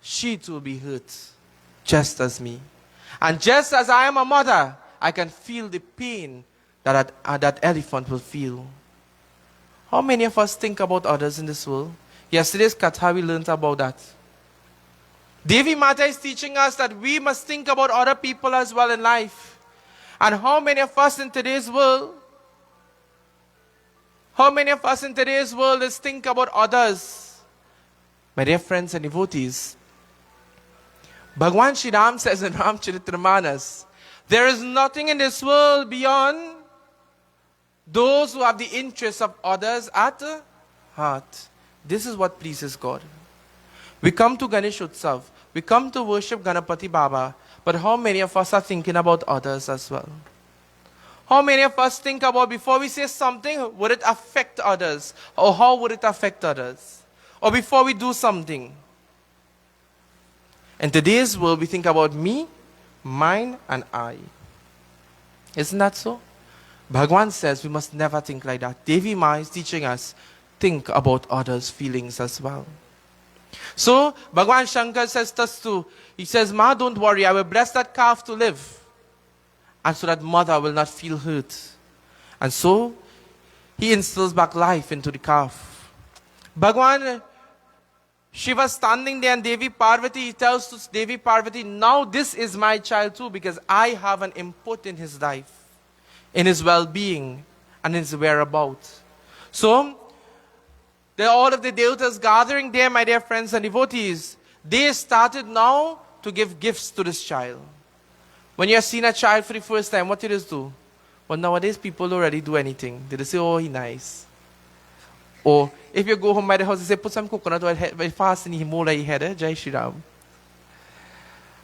she too will be hurt, just as me. And just as I am a mother, I can feel the pain that that elephant will feel. How many of us think about others in this world? Yesterday's Katha, we learned about that. Devi Mata is teaching us that we must think about other people as well in life. And how many of us in today's world is think about others My dear friends and devotees, Bhagwan Shri Ram says in Ramcharitramanas, there is nothing in this world beyond those who have the interests of others at heart. This is what pleases God. We come to Ganesh Ustav, we come to worship Ganapati Baba, but how many of us are thinking about others as well? How many of us think about, before we say something, would it affect others? Or how would it affect others? Or before we do something? In today's world, we think about me, mine, and I. Isn't that so? Bhagwan says we must never think like that. Devi Ma is teaching us, think about others' feelings as well. So, Bhagwan Shankar says to us too, he says, Ma, don't worry, I will bless that calf to live. And so that mother will not feel hurt. And so, he instills back life into the calf. Bhagwan Shiva standing there and Devi Parvati, he tells to Devi Parvati, now this is my child too, because I have an input in his life, in his well-being, and in his whereabouts. So, there are all of the devatas gathering there, my dear friends and devotees. They started now to give gifts to this child. When you have seen a child for the first time, what do you just do? Well, nowadays people don't really do anything. They just say, oh, he's nice. Or if you go home by the house, they say, put some coconut oil fast in your head, Jai Shri Ram.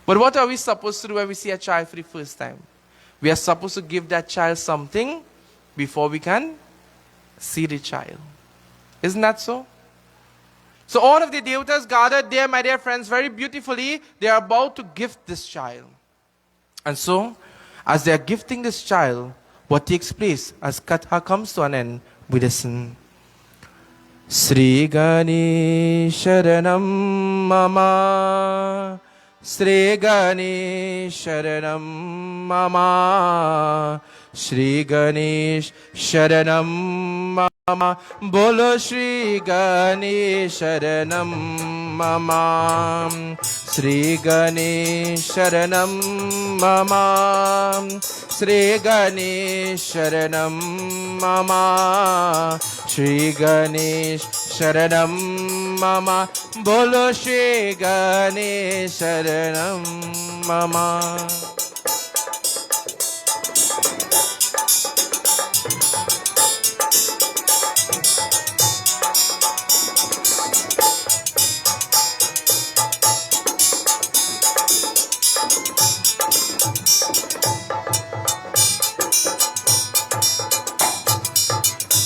But what are we supposed to do when we see a child for the first time? We are supposed to give that child something before we can see the child. Isn't that so? So all of the devatas gathered there, my dear friends, very beautifully, they are about to gift this child. And so, as they are gifting this child, what takes place as Katha comes to an end, we listen. Sri Ganesh Sharanam Mama, Sri Ganesh Sharanam Mama, Sri Ganesh Sharanam Mama, Bolo Sri Ganesh Sharanam Mama, Sri Ganesh Sharanam Mama, Sri Ganesh Sharanam Mama, Sri Ganesh Sharanam Mama, Bolo Sri Ganesh Sharanam Mama.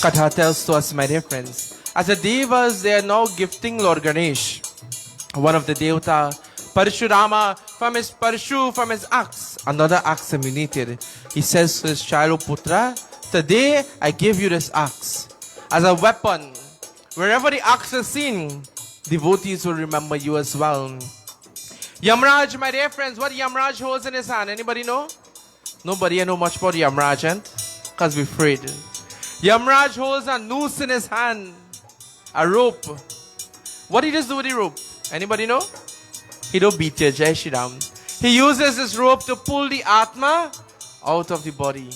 Katha tells to us, my dear friends, as the devas, they are now gifting Lord Ganesh, one of the devata, Parshurama, from his Parshu, from his axe, another axe emanated. He says to his child, O Putra, today I give you this axe as a weapon. Wherever the axe is seen, devotees will remember you as well. Yamraj, my dear friends, what Yamraj holds in his hand? Anybody know? Nobody know much about Yamraj, and because we're afraid. Yamraj holds a noose in his hand, a rope. What he does do with the rope? Anybody know? He don't beat you, Jai Shri Ram. He uses this rope to pull the Atma out of the body.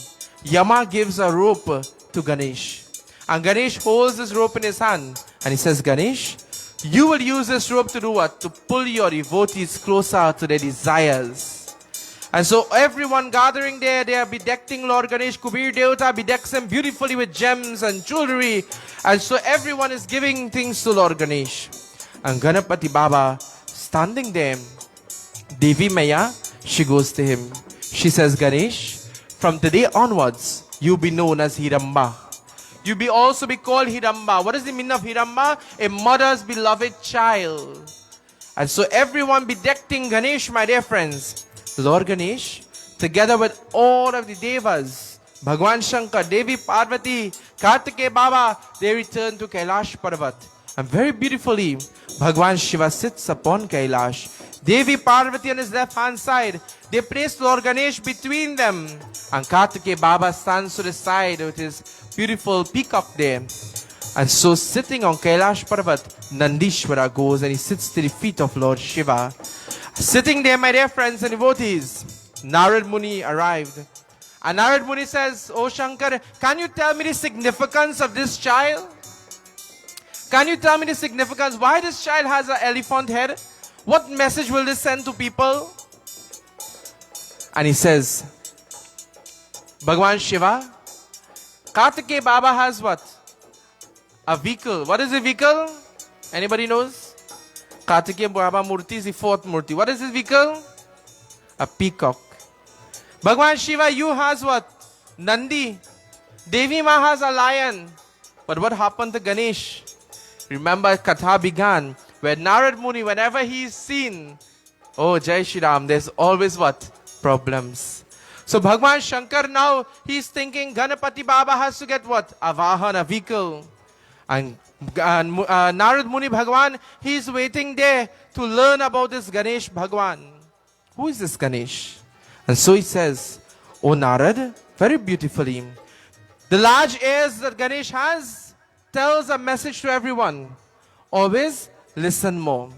Yama gives a rope to Ganesh. And Ganesh holds this rope in his hand. And he says, Ganesh, you will use this rope to do what? To pull your devotees closer to their desires. And so everyone gathering there, they are bedecking Lord Ganesh. Kubir Devata bedecks him beautifully with gems and jewelry. And so everyone is giving things to Lord Ganesh. And Ganapati Baba standing there, Devi Maya, she goes to him. She says, Ganesh, from today onwards, you be known as Hidamba. You be also be called Hidamba. What is the meaning of Hidamba? A mother's beloved child. And so everyone bedecking Ganesh, my dear friends. Lord Ganesh, together with all of the devas, Bhagwan Shankar, Devi Parvati, Kartike Baba, they return to Kailash Parvat. And very beautifully, Bhagwan Shiva sits upon Kailash. Devi Parvati on his left hand side, they place Lord Ganesh between them. And Kartike Baba stands to the side with his beautiful peacock there. And so sitting on Kailash Parvat, Nandishwara goes and he sits to the feet of Lord Shiva. Sitting there, my dear friends and devotees, Narada Muni arrived. And Narada Muni says, Oh Shankar, can you tell me the significance of this child? Can you tell me the significance? Why this child has an elephant head? What message will this send to people? And he says, Bhagwan Shiva, Kartikeya Baba has what? A vehicle. What is a vehicle? Anybody knows? Kartikeya Baba Murti is the fourth Murti. What is his vehicle? A peacock. Bhagwan Shiva, you has what? Nandi. Devi Ma has a lion. But what happened to Ganesh? Remember, Katha began where Narada Muni, whenever he is seen, oh Jai Shri Ram, there's always what? Problems. So Bhagwan Shankar now, he's thinking Ganapati Baba has to get what? A Vahan, a vehicle. And Narada Muni Bhagwan, he's waiting there to learn about this Ganesh Bhagwan. Who is this Ganesh? And so he says, oh Narad, very beautifully, the large ears that Ganesh has tells a message to everyone. Always listen more.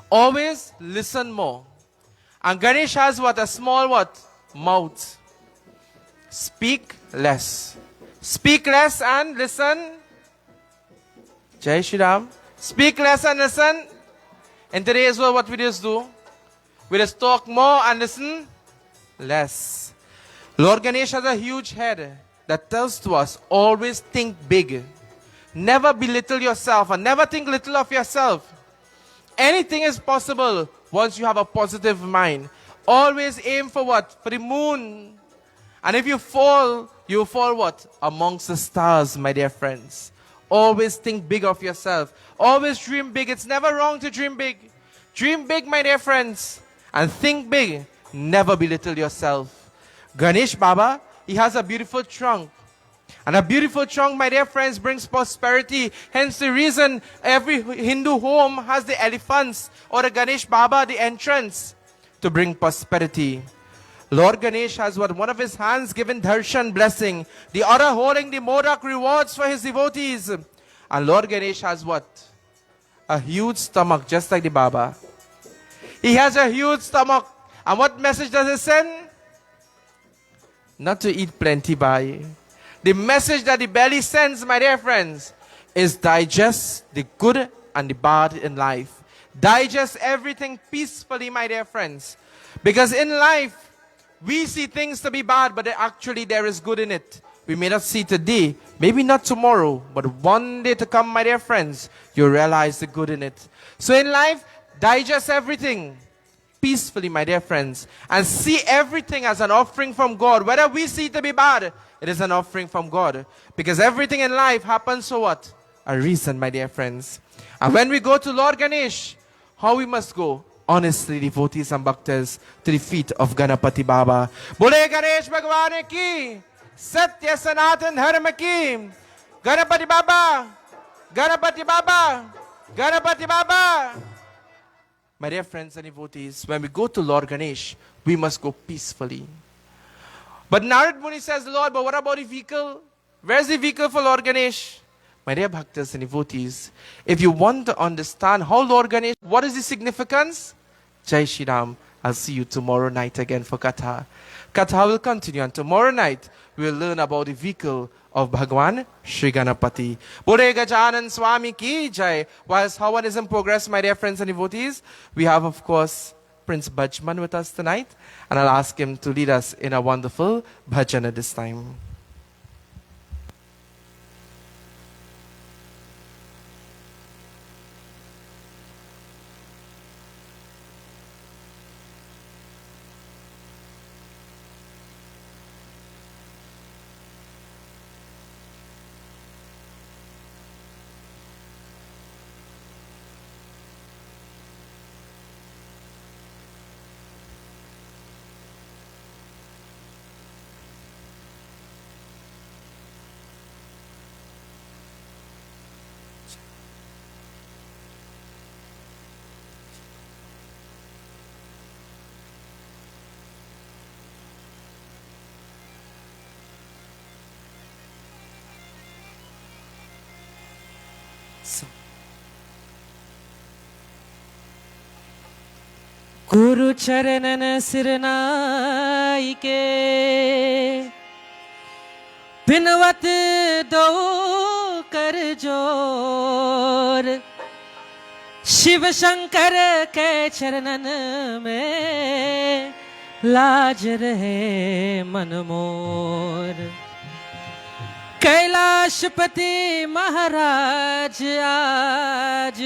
Always listen more. And Ganesh has what? A small what? Mouth. Speak less. Speak less and listen. Jai Shri Ram. Speak less and listen. In today's world, what we just do? We just talk more and listen less. Lord Ganesh has a huge head that tells to us, always think big. Never belittle yourself and never think little of yourself. Anything is possible once you have a positive mind. Always aim for what? For the moon. And if you fall what? Amongst the stars, my dear friends. Always think big of yourself. Always dream big. It's never wrong to dream big. Dream big, my dear friends. And think big. Never belittle yourself. Ganesh Baba, he has a beautiful trunk. And a beautiful trunk, my dear friends, brings prosperity. Hence the reason every Hindu home has the elephants or the Ganesh Baba, the entrance, to bring prosperity. Lord Ganesh has what? One of his hands given darshan, blessing. The other holding the modak, rewards for his devotees. And Lord Ganesh has what? A huge stomach, just like the Baba. He has a huge stomach. And what message does it send? Not to eat plenty by. The message that the belly sends, my dear friends, is digest the good and the bad in life. Digest everything peacefully, my dear friends. Because in life, we see things to be bad, but actually there is good in it. We may not see today, maybe not tomorrow, but one day to come, my dear friends, you realize the good in it. So in life, digest everything peacefully, my dear friends, and see everything as an offering from God. Whether we see it to be bad, it is an offering from God. Because everything in life happens for what? A reason, my dear friends. And when we go to Lord Ganesh, how we must go? Honestly, devotees and bhaktas, to the feet of Ganapati Baba. Bole Ganesh Bhagwan ki, Satya Sanatan Dharma ki, Ganapati Baba, Ganapati Baba, Ganapati Baba. My dear friends and devotees, when we go to Lord Ganesh, we must go peacefully. But Narada Muni says, Lord, but what about the vehicle? Where's the vehicle for Lord Ganesh? My dear bhaktas and devotees, if you want to understand how Lord Ganesh, what is the significance? Jai Shri Ram, I'll see you tomorrow night again for Katha. Katha will continue, and tomorrow night we'll learn about the vehicle of Bhagwan Shri Ganapati. Bode Gajanan Swami ki jai. Whilst Havan is in progress, my dear friends and devotees, we have, of course, Prince Bhajman with us tonight, and I'll ask him to lead us in a wonderful bhajan at this time. गुरु चरणन सिरनाई के बिनवत दो कर जोर, शिव शंकर के चरणन में लाज रहे मन मोर। कैलाशपति महाराज आज,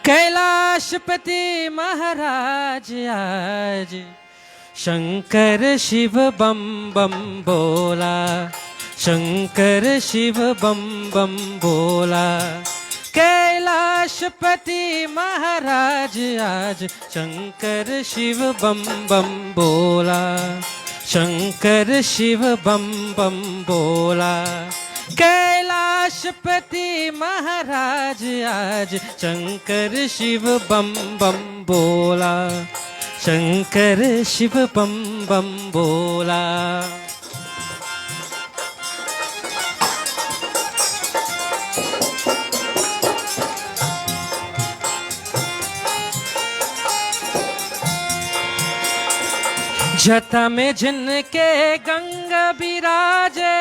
कैलाशपति महाराज आज, शंकर शिव बम बम बोला, शंकर शिव बम बम बोला। कैलाशपति महाराज आज, शंकर शिव बम बम बोला, शंकर शिव बम बम बोला। कैलाशपति महाराज आज, शंकर शिव बम बम बोला, शंकर शिव बम बम बोला। जटा में जिनके गंगा विराजे,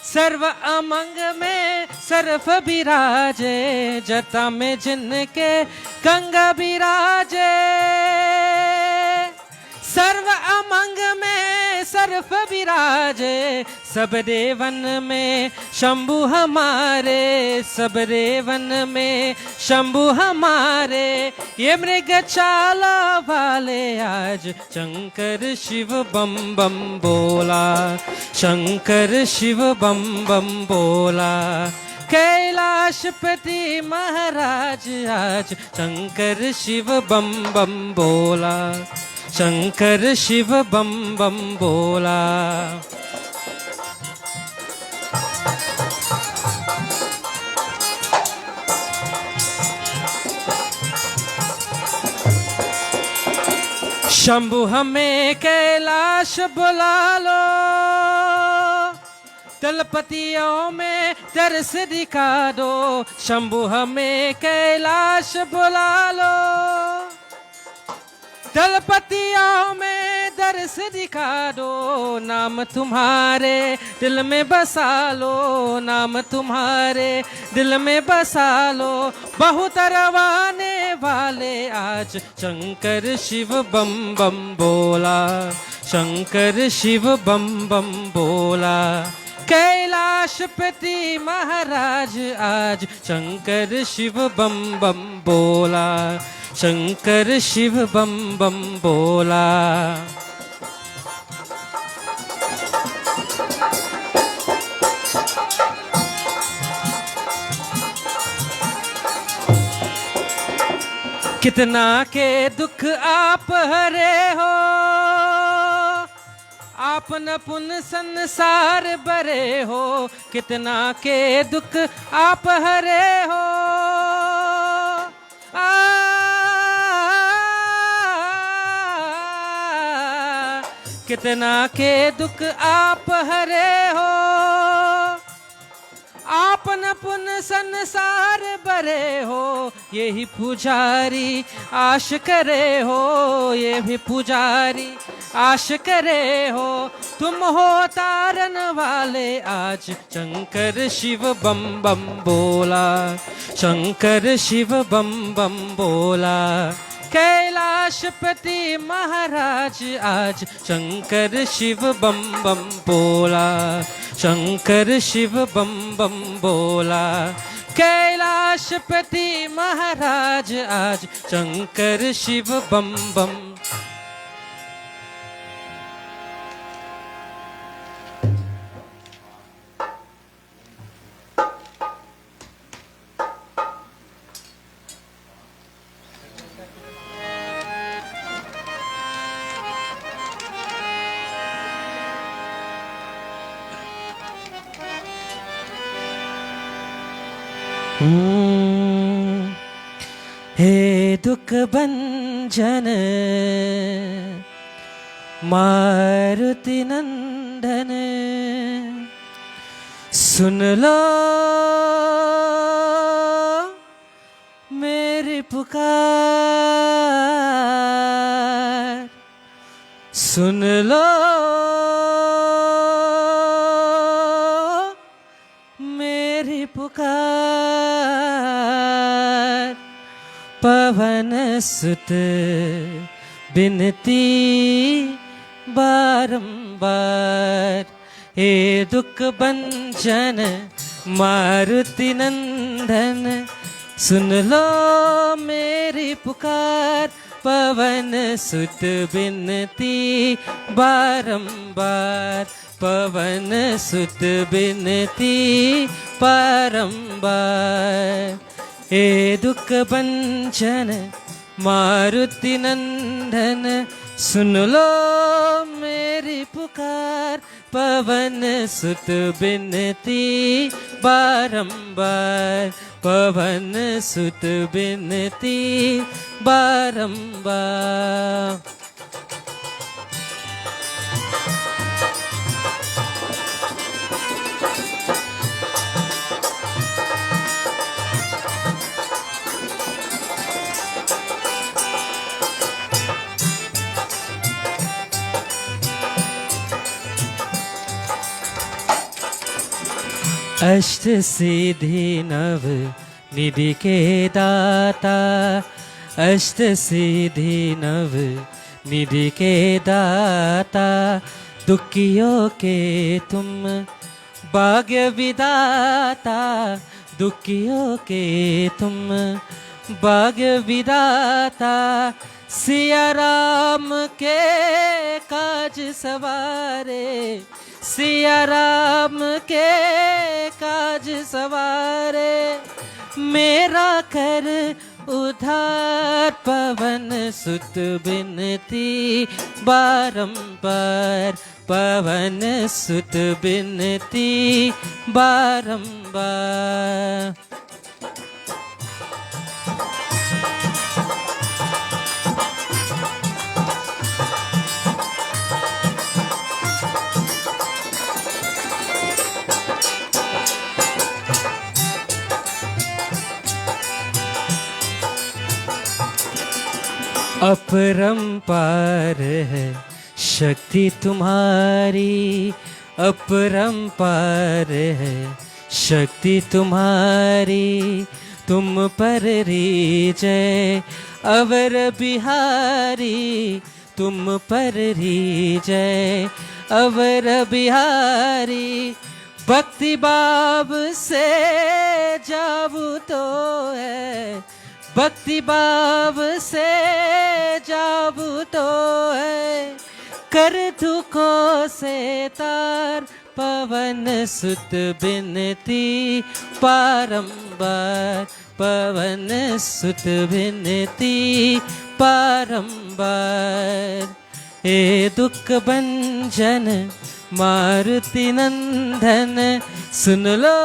सर्व अमंग में सर्फ विराजे। जटा में जिनके गंगा विराजे, सर्व अमंग में सर्फ विराजे। सब देवन में शंभु हमारे, सब देवन में शंभु हमारे। ये मृग चाला वाले आज, शंकर शिव बम बम बोला, शंकर शिव बम बम बोला। कैलाशपति महाराज आज, शंकर शिव बम बम बोला, शंकर शिव बम बम बोला। शंभु हमें कैलाश बुला लो, तलपतियों में तरस दिखा दो। शंभु हमें कैलाश बुला लो, तलपतियों में दर्श दिखा दो। नाम तुम्हारे दिल में बसा लो, नाम तुम्हारे दिल में बसा लो। बहुत रवाने वाले आज, शंकर शिव बम बम बोला, शंकर शिव बम बम बोला। कैलाशपति महाराज आज, शंकर शिव बम बम बोला, शंकर शिव बम बम बोला। कितना के दुख आप हरे हो, आपन पुन संसार बरे हो। कितना के दुख आप हरे हो, कितना के दुख आप हरे हो। आपन पुन संसार बरे हो, यही पुजारी आश करे हो, ये भी पुजारी आश करे हो। तुम हो तारन वाले आज, शंकर शिव बम बम बोला, शंकर शिव बम बम बोला। कैलाशपति महाराज आज, शंकर शिव बम बम बोला, शंकर शिव बम बम बोला। कैलाशपति महाराज आज, शंकर शिव बम बम। हे दुख भंजन मारुति नंदन, सुन लो मेरी पुकार, सुन लो सुत बिनती बारंबार, हे दुख भंजन मारुति नंदन, सुन लो मेरी पुकार। पवन सुत बिनती बारंबार, पवन सुत बिनती बारंबार, हे दुख भंजन मारुति नंदन, सुन लो मेरी पुकार। पवन सुत बिनती बारंबार, पवन सुत बिनती बारंबार। अष्ट सिद्धि नव निधि के दाता, अष्ट सिद्धि नव निधि के दाता, दुखियों के तुम भाग्य विदाता, दुखियों के तुम भाग्य विदाता। सिया राम के काज सवारे, सिया राम के काज सवारे, मेरा कर उधार। पवन सुत बिनती बारंबार, पवन सुत बिनती बारंबार। अपरंपार है शक्ति तुम्हारी, अपरंपार है शक्ति तुम्हारी, तुम पर रीजय अवर बिहारी, तुम पर रीजय अवर बिहारी। भक्ति भाव से जाऊं तो है, भक्ति भाव से जाऊं तो है, कर दुखों से तार। पवन सुत बिनती बारंबार, पवन सुत बिनती बारंबार, हे दुख भंजन मारुति नंदन, सुन लो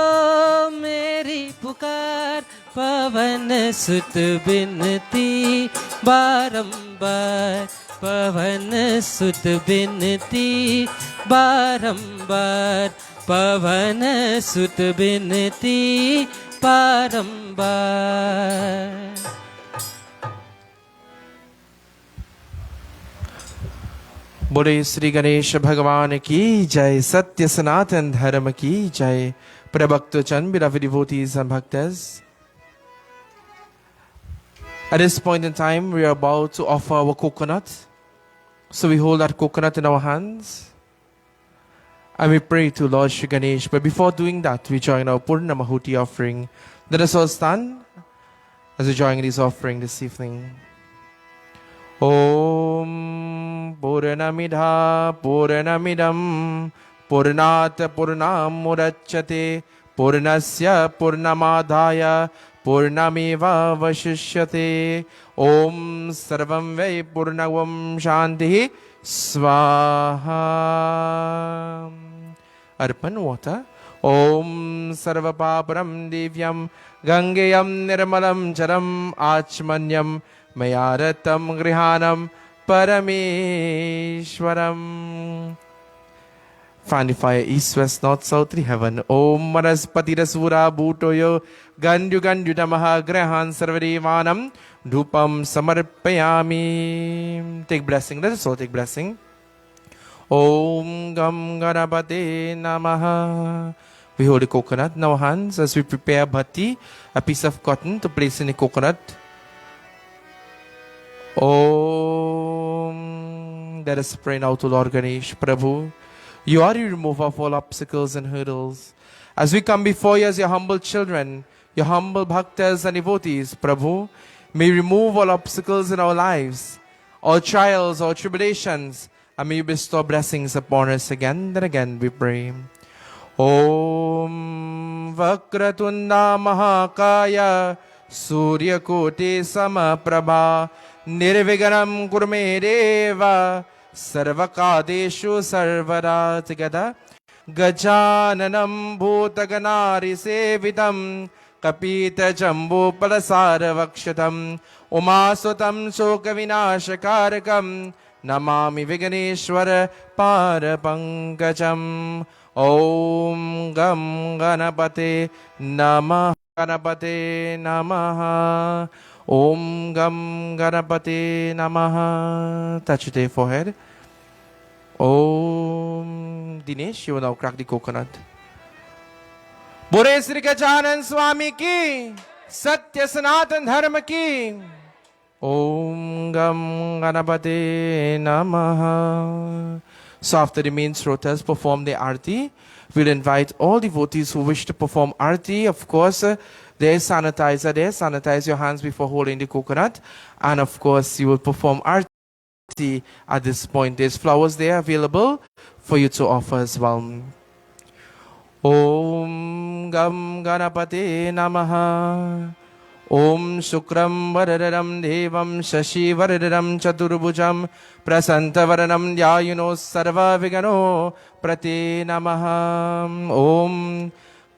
मेरी पुकार। पवन सुत बिनती बारंबार, पवन सुत बिनती बारंबार, पवन सुत बिनती बारंबार। बोले श्री गणेश भगवान की जय, सत्य सनातन धर्म की जय। प्रभक्त चंद beloved devotees and bhaktas, at this point in time we are about to offer our coconut, so we hold that coconut in our hands and we pray to Lord Shri Ganesh. But before doing that, we join our Purna Mahuti offering. Let us all stand as we join this offering this evening. Om Purnamidha Purnamidam Purnat Purnam Mudachyate Purnasya Purnamadhaya Purnameva Vashishyate. Om Sarvam Vai Purnavam Shanti Swaha. Arpan water. Om Sarvapaparam Divyam Gangayam Nirmalam Charam Achmanyam Mayaratam Grihanam Parameshwaram. Fan the fire east, west, north, south, three heaven. Om Manaspati Rasura Bhutoyo Gandu Gandutamaha Grahan Sarvadevanam Dupam Samarpayami. Take blessing. Let us all take blessing. Om Gam Ganapate Namaha. We hold the coconut in our hands as we prepare bhati, a piece of cotton to place in the coconut. Om. Let us pray now to Lord Ganesh. Prabhu, you are the remover of all obstacles and hurdles. As we come before you as your humble children, your humble bhaktas and devotees, Prabhu, may you remove all obstacles in our lives, all trials, all tribulations, and may you bestow blessings upon us again and again, we pray. Om Vakratunda Mahakaya Suryakoti Samaprabha Nirviganam Kurme Deva Sarvakadeshu Sarvara. Together. Gajananam Bhutaganari Sevitam Kapita Jambu Palasara Vakshatam Umasutam Shokavinashakarakam Namami Viganeshwara Parapankajam. Om Gam Ganapate Namah Ganapate Namaha. Om Gam Ganapate Namaha. Touch your forehead. Om. Dinesh, you will now crack the coconut. Bore Sri Gajanan Swami ki, Satya Sanatan Dharma ki. Om Gam Ganapate Namaha. So after the main srotas perform the Aarti, we'll invite all devotees who wish to perform Aarti. Of course, there is sanitizer there. Sanitize your hands before holding the coconut. And of course, you will perform Aarti at this point. There's flowers there available for you to offer as well. Om Gam Ganapate Namaha. Om Shukram Vararam Devam Shashi Vararam Chaturbhujam Prasanta Varanam Dhyayuno Sarva Vigano Prate Namaha. Om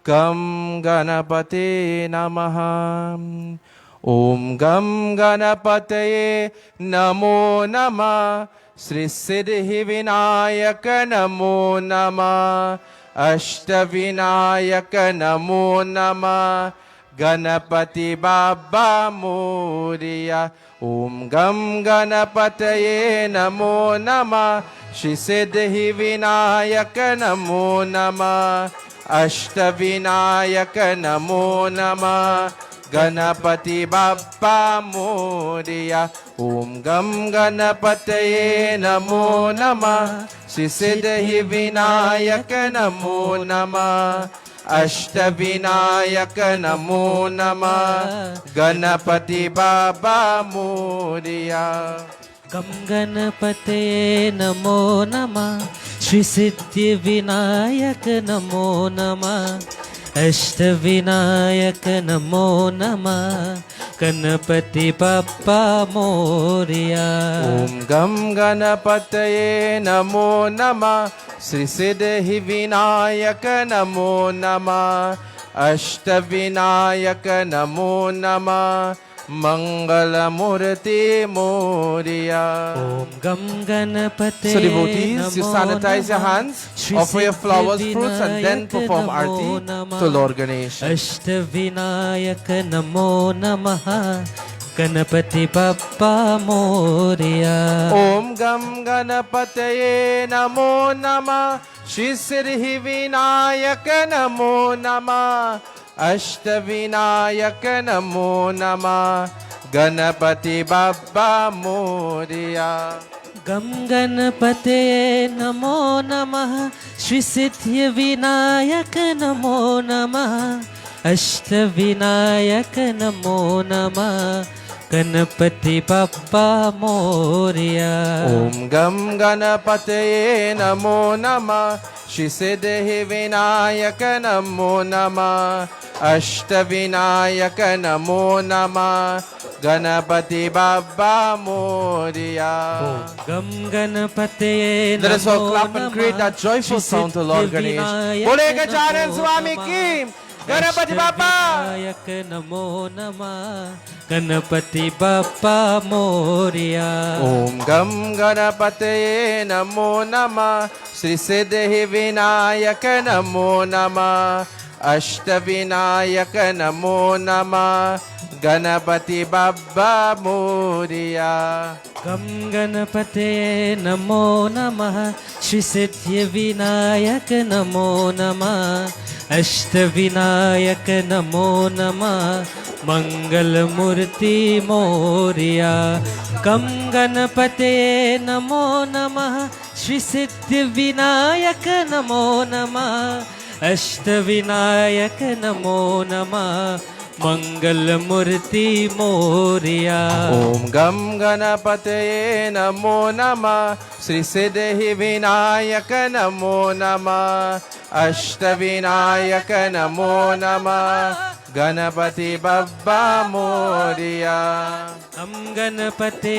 Gam Ganapate Namaha. Om Gam Ganapate Namo Nama. Sri Siddhi Vinayaka Namo Nama. Ashtavinayaka Namo Nama. Ganapati Baba Moriya. Om Gam Ganapataye Namo Nama. Shri Siddhi Vinayaka Namo Nama. Ashtavinayaka Namo Nama. Ganapati Bappa Moriya. Om Gam Ganapataye Namo Nama. Shri Siddhi Vinayaka Namo Nama. Ashtavinayaka Namo Nama. Ganapati Baba Moriya. Gam Ganapate Namo Nama. Shri Siddhi Vinayaka Namo Nama. Ashtavinayaka Namo Nama. Ganapati Bappa Moriya. Om Gam Ganapataye Namo Nama. Sri Siddhi Vinayaka Namo Nama. Ashtavinayaka Namo Nama. Mangala Murti Moriya. Om Gam Ganapate. So devotees, you Namo sanitize your Nama. hands, Shri offer your flowers, Siddhi fruits, and then Vinayaka perform Namo Aarti Nama. to Lord Ganesh. Ashtavinayaka Namo Namaha. Ganapati Bappa Moriya. Om Gam Ganapataye Namo Nama. Shri Siddhi Vinayaka Namo Nama. Ashtavinayaka Namo Nama. Ganapati Bappa Moriya. Gam Ganapate Namo Namaha. Shri Siddhi Vinayaka Namo Namaha. Ashtavinayaka Namo Namaha. Ganapati Bappa Moriya. Om Gam Ganapataye Namo Nama. Shri Siddhi Vinayaka Namo Nama. Ashtavinayaka Namo Nama. Ganapati Bappa Moriya. Gam Ganapate Let us all Namo clap and create that joyful sound to Lord Ganesh. Bole Gajanan Swami ki. Ganapati Bappa. Ashtavinayaka Namo Nama. Ganapati Bappa Moriya. Om Gam Ganapataye Namo Nama. Shri Siddhi Vinayaka Namo Nama. Ashtavinayaka Namo Nama. Ganapati Bappa Moriya. Gam Ganapate Namo Namaha. Shri Siddhi Vinayaka Namo Nama. Ashtavinayaka Namo Nama. मंगल मूर्ति मोरिया कम गणपते नमो नमः श्री सिद्धि विनायक नमो नमः अष्ट विनायक नमो नमः मंगल मूर्ति मोरिया ओम गम गणपते नमो नमः श्री सिद्धि विनायक नमो नमः अष्ट विनायक नमो नमः गणपति बप्पा मोरिया हम गणपते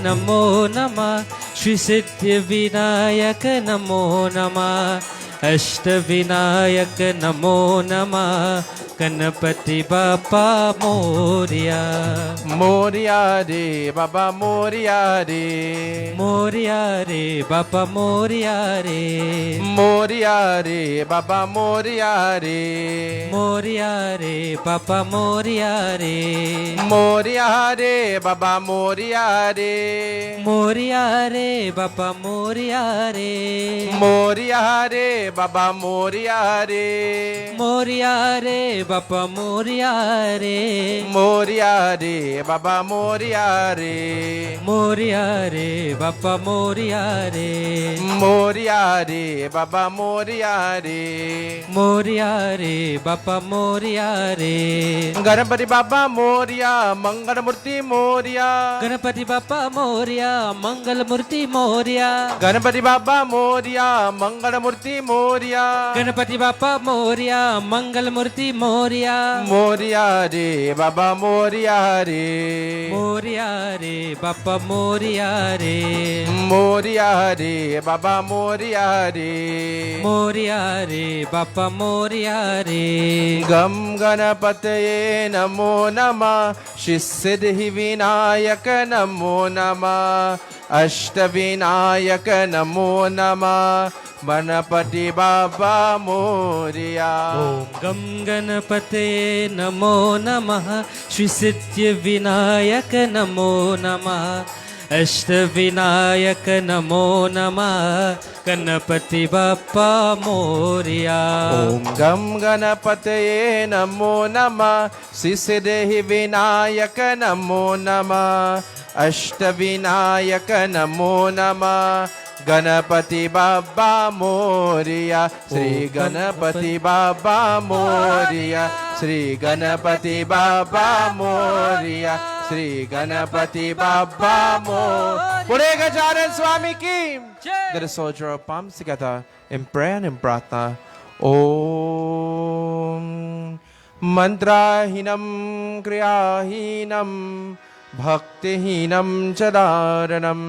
नमो नमः श्री सिद्धि विनायक नमो नमः अष्ट विनायक नमो नमः गणपति बापा मोरिया मोरिया रे बाबा मोरिया रे मोरिया रे बापा मोरिया रे मोरिया रे बाबा मोरिया रे मोरिया रे बापा मोरिया रे मोरिया रे बाबा मोरिया रे मोरिया रे बापा मोरिया रे मोरिया रे बाबा मोरिया रे मोरिया रे बापा मोरिया रे मोरिया रे बाबा मोरिया रे मोरिया रे बापा मोरिया रे मोरिया रे बाबा मोरिया रे मोरिया रे बापा मोरिया रे गणपति बाबा मोरिया मंगल मूर्ति मोरिया गणपति बापा मोरिया मंगल मूर्ति मोरिया गणपति बाबा मोरिया मंगल मूर्ति मोरिया गणपति बापा मोरिया मंगल मूर्ति मोरिया मोरिया रे बाबा मोरिया रे मोरिया रे बापा मोरिया रे मोरिया रे बाबा मोरिया रे मोरिया रे बापा मोरिया रे गम गणपतये नमो नमः श्री सिद्धि विनायक नमो नमः अष्ट विनायक नमो नमः गणपति बाबा मोरिया ओम गम गणपते नमो नमः श्री सिद्धि विनायक नमो नमः अष्ट विनायक नमो नमः गणपति बापा मोरिया ओम गम गणपतये नमो नमः श्री सिद्धि विनायक नमो नमः अष्ट विनायक नमो नमः गणपति बाबा मोरिया श्री गणपति बाबा मोरिया श्री गणपति बाबा मोरिया श्री गणपति बाबा मोरिया बोले गजानन स्वामी की Let us all draw our palms together in prayer and in pratna. Om mantrahinam kriyahinam bhaktihinam chadaranam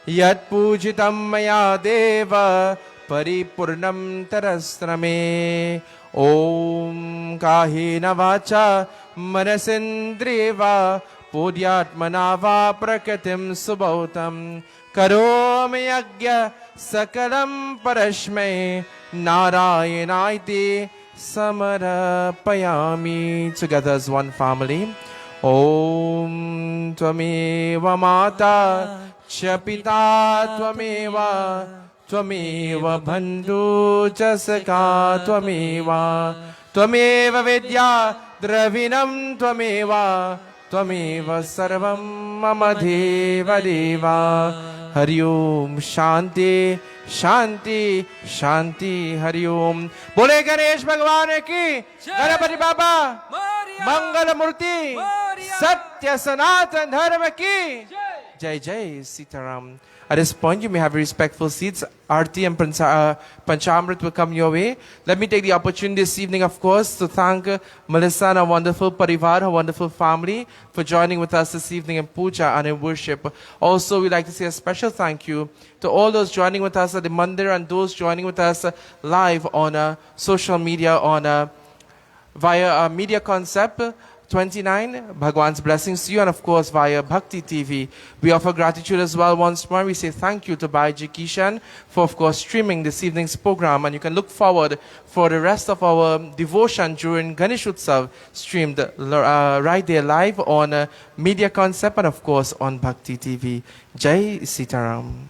yat pujitam maya deva paripurnam tarasrame. Om kahena vacha manasindriva पुर्यात्मना वा प्रकृतिं सुबौतं करोमि यज्ञ सकलं परस्मै नारायणायते समर्पयामि. Together as one family. Om त्वमेव माता च पिता त्वमेव त्वमेव बन्धु च सखा त्वमेव त्वमेव विद्या द्रविणं त्वमेव त्वमेव सर्वं मम देव देवा. हरि ओम शांति शांति शांति. हरि ओम. बोले गणेश भगवान की, गणपति बाबा मंगल मूर्ति, सत्य सनातन धर्म की जय जय Sitaram. At this point, you may have respectful seats. Aarti and Panchamrit will come your way. Let me take the opportunity this evening, of course, to thank Melissa and her wonderful parivar, her wonderful family, for joining with us this evening in puja and in worship. Also, we'd like to say a special thank you to all those joining with us at the mandir and those joining with us live on social media via Media Concept 29, Bhagwan's blessings to you, and of course via Bhakti TV. We offer gratitude as well once more. We say thank you to Bhaiji Kishan for, of course, streaming this evening's program, and you can look forward for the rest of our devotion during Ganesh Ustav streamed right there live on Media Concept and of course on Bhakti TV. Jai Sitaram.